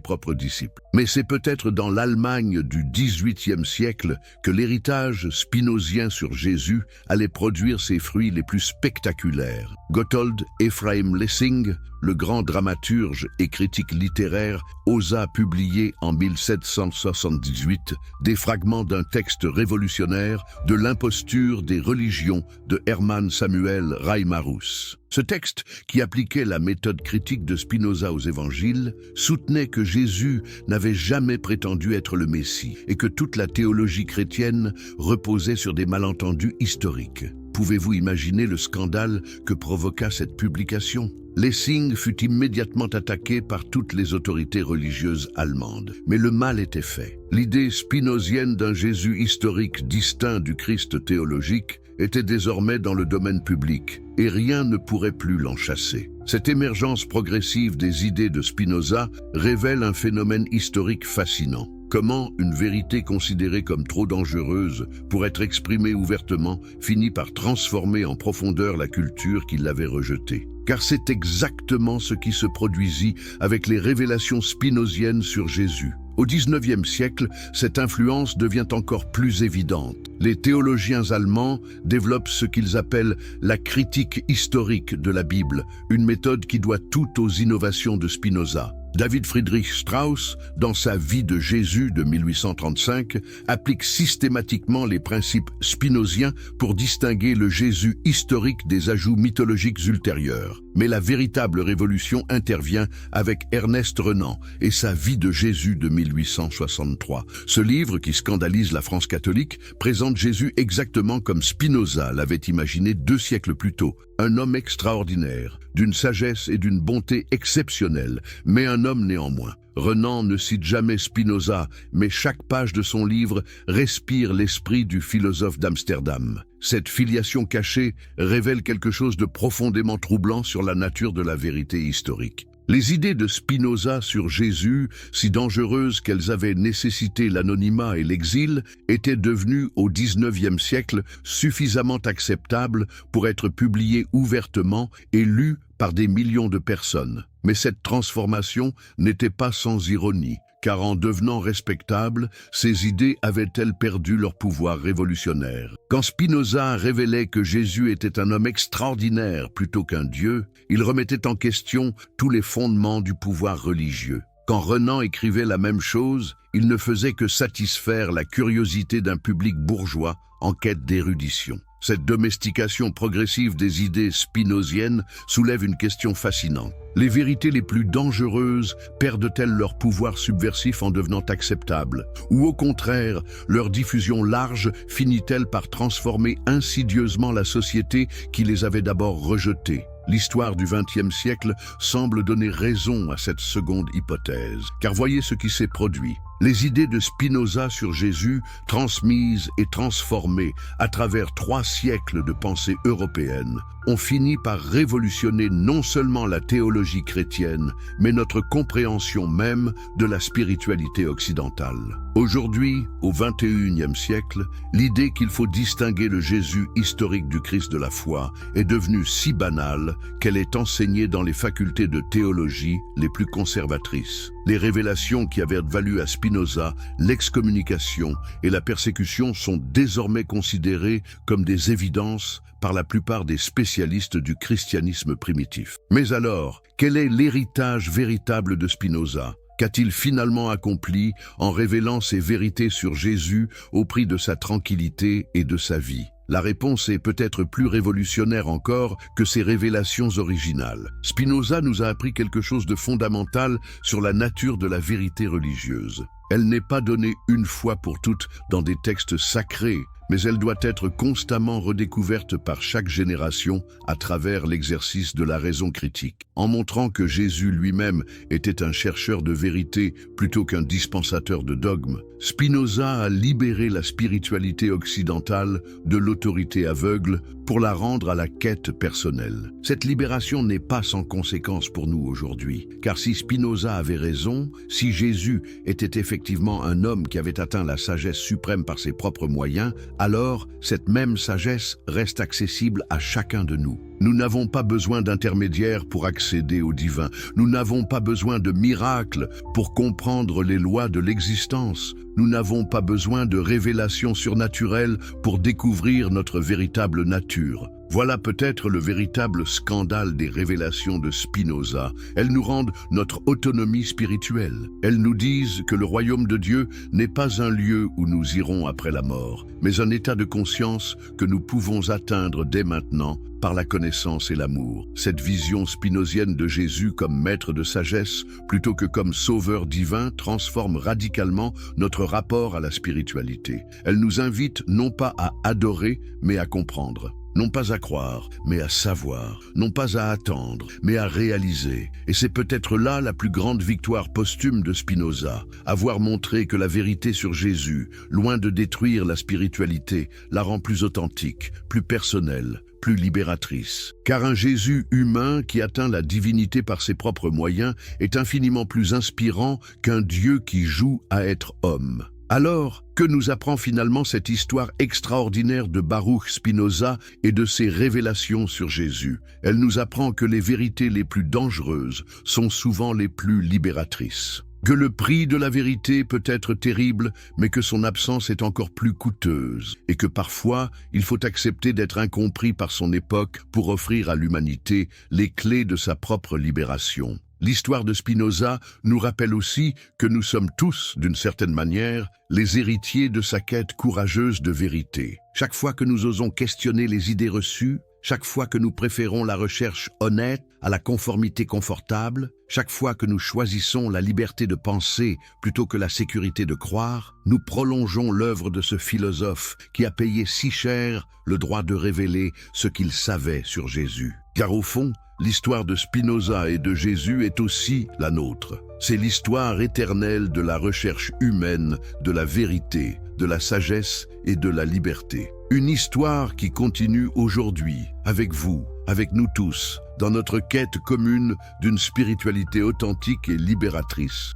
propres disciples. Mais c'est peut-être dans l'Allemagne du XVIIIe siècle que l'héritage spinozien sur Jésus allait produire ses fruits les plus spectaculaires. Gotthold Ephraim Lessing, le grand dramaturge et critique littéraire, osa publier en 1778 des fragments d'un texte révolutionnaire de l'imposture des religions de Hermann Samuel Reimarus. Ce texte, qui appliquait la méthode critique de Spinoza aux évangiles, soutenait que Jésus n'avait jamais prétendu être le Messie et que toute la théologie chrétienne reposait sur des malentendus historiques. Pouvez-vous imaginer le scandale que provoqua cette publication? Lessing fut immédiatement attaqué par toutes les autorités religieuses allemandes. Mais le mal était fait. L'idée spinozienne d'un Jésus historique distinct du Christ théologique était désormais dans le domaine public, et rien ne pourrait plus l'en chasser. Cette émergence progressive des idées de Spinoza révèle un phénomène historique fascinant. Comment une vérité considérée comme trop dangereuse pour être exprimée ouvertement finit par transformer en profondeur la culture qui l'avait rejetée. Car c'est exactement ce qui se produisit avec les révélations spinoziennes sur Jésus. Au XIXe siècle, cette influence devient encore plus évidente. Les théologiens allemands développent ce qu'ils appellent la critique historique de la Bible, une méthode qui doit tout aux innovations de Spinoza. David Friedrich Strauss, dans sa Vie de Jésus de 1835, applique systématiquement les principes spinoziens pour distinguer le Jésus historique des ajouts mythologiques ultérieurs. Mais la véritable révolution intervient avec Ernest Renan et sa Vie de Jésus de 1863. Ce livre, qui scandalise la France catholique, présente Jésus exactement comme Spinoza l'avait imaginé 2 siècles plus tôt. Un homme extraordinaire, d'une sagesse et d'une bonté exceptionnelles, mais un homme néanmoins. Renan ne cite jamais Spinoza, mais chaque page de son livre respire l'esprit du philosophe d'Amsterdam. Cette filiation cachée révèle quelque chose de profondément troublant sur la nature de la vérité historique. Les idées de Spinoza sur Jésus, si dangereuses qu'elles avaient nécessité l'anonymat et l'exil, étaient devenues au XIXe siècle suffisamment acceptables pour être publiées ouvertement et lues par des millions de personnes. Mais cette transformation n'était pas sans ironie, car en devenant respectables, ces idées avaient-elles perdu leur pouvoir révolutionnaire. Quand Spinoza révélait que Jésus était un homme extraordinaire plutôt qu'un Dieu, il remettait en question tous les fondements du pouvoir religieux. Quand Renan écrivait la même chose, il ne faisait que satisfaire la curiosité d'un public bourgeois en quête d'érudition. Cette domestication progressive des idées spinoziennes soulève une question fascinante. Les vérités les plus dangereuses perdent-elles leur pouvoir subversif en devenant acceptables? Ou au contraire, leur diffusion large finit-elle par transformer insidieusement la société qui les avait d'abord rejetées? L'histoire du XXe siècle semble donner raison à cette seconde hypothèse. Car voyez ce qui s'est produit. Les idées de Spinoza sur Jésus, transmises et transformées à travers 3 siècles de pensée européenne, ont fini par révolutionner non seulement la théologie chrétienne, mais notre compréhension même de la spiritualité occidentale. Aujourd'hui, au XXIe siècle, l'idée qu'il faut distinguer le Jésus historique du Christ de la foi est devenue si banale qu'elle est enseignée dans les facultés de théologie les plus conservatrices. Les révélations qui avaient valu à Spinoza l'excommunication et la persécution sont désormais considérées comme des évidences par la plupart des spécialistes du christianisme primitif. Mais alors, quel est l'héritage véritable de Spinoza? Qu'a-t-il finalement accompli en révélant ces vérités sur Jésus au prix de sa tranquillité et de sa vie? La réponse est peut-être plus révolutionnaire encore que ces révélations originales. Spinoza nous a appris quelque chose de fondamental sur la nature de la vérité religieuse. Elle n'est pas donnée une fois pour toutes dans des textes sacrés, mais elle doit être constamment redécouverte par chaque génération à travers l'exercice de la raison critique. En montrant que Jésus lui-même était un chercheur de vérité plutôt qu'un dispensateur de dogmes, Spinoza a libéré la spiritualité occidentale de l'autorité aveugle pour la rendre à la quête personnelle. Cette libération n'est pas sans conséquence pour nous aujourd'hui, car si Spinoza avait raison, si Jésus était effectivement un homme qui avait atteint la sagesse suprême par ses propres moyens, alors cette même sagesse reste accessible à chacun de nous. Nous n'avons pas besoin d'intermédiaires pour accéder au divin. Nous n'avons pas besoin de miracles pour comprendre les lois de l'existence. Nous n'avons pas besoin de révélations surnaturelles pour découvrir notre véritable nature. Voilà peut-être le véritable scandale des révélations de Spinoza. Elles nous rendent notre autonomie spirituelle. Elles nous disent que le royaume de Dieu n'est pas un lieu où nous irons après la mort, mais un état de conscience que nous pouvons atteindre dès maintenant par la connaissance et l'amour. Cette vision spinozienne de Jésus comme maître de sagesse, plutôt que comme sauveur divin, transforme radicalement notre rapport à la spiritualité. Elle nous invite non pas à adorer, mais à comprendre. Non pas à croire, mais à savoir. Non pas à attendre, mais à réaliser. Et c'est peut-être là la plus grande victoire posthume de Spinoza, avoir montré que la vérité sur Jésus, loin de détruire la spiritualité, la rend plus authentique, plus personnelle, plus libératrice. Car un Jésus humain qui atteint la divinité par ses propres moyens est infiniment plus inspirant qu'un Dieu qui joue à être homme. Alors, que nous apprend finalement cette histoire extraordinaire de Baruch Spinoza et de ses révélations sur Jésus? Elle nous apprend que les vérités les plus dangereuses sont souvent les plus libératrices. Que le prix de la vérité peut être terrible, mais que son absence est encore plus coûteuse, et que parfois, il faut accepter d'être incompris par son époque pour offrir à l'humanité les clés de sa propre libération. L'histoire de Spinoza nous rappelle aussi que nous sommes tous, d'une certaine manière, les héritiers de sa quête courageuse de vérité. Chaque fois que nous osons questionner les idées reçues, chaque fois que nous préférons la recherche honnête à la conformité confortable, chaque fois que nous choisissons la liberté de penser plutôt que la sécurité de croire, nous prolongeons l'œuvre de ce philosophe qui a payé si cher le droit de révéler ce qu'il savait sur Jésus. Car au fond, l'histoire de Spinoza et de Jésus est aussi la nôtre. C'est l'histoire éternelle de la recherche humaine, de la vérité, de la sagesse et de la liberté. Une histoire qui continue aujourd'hui, avec vous, avec nous tous, dans notre quête commune d'une spiritualité authentique et libératrice.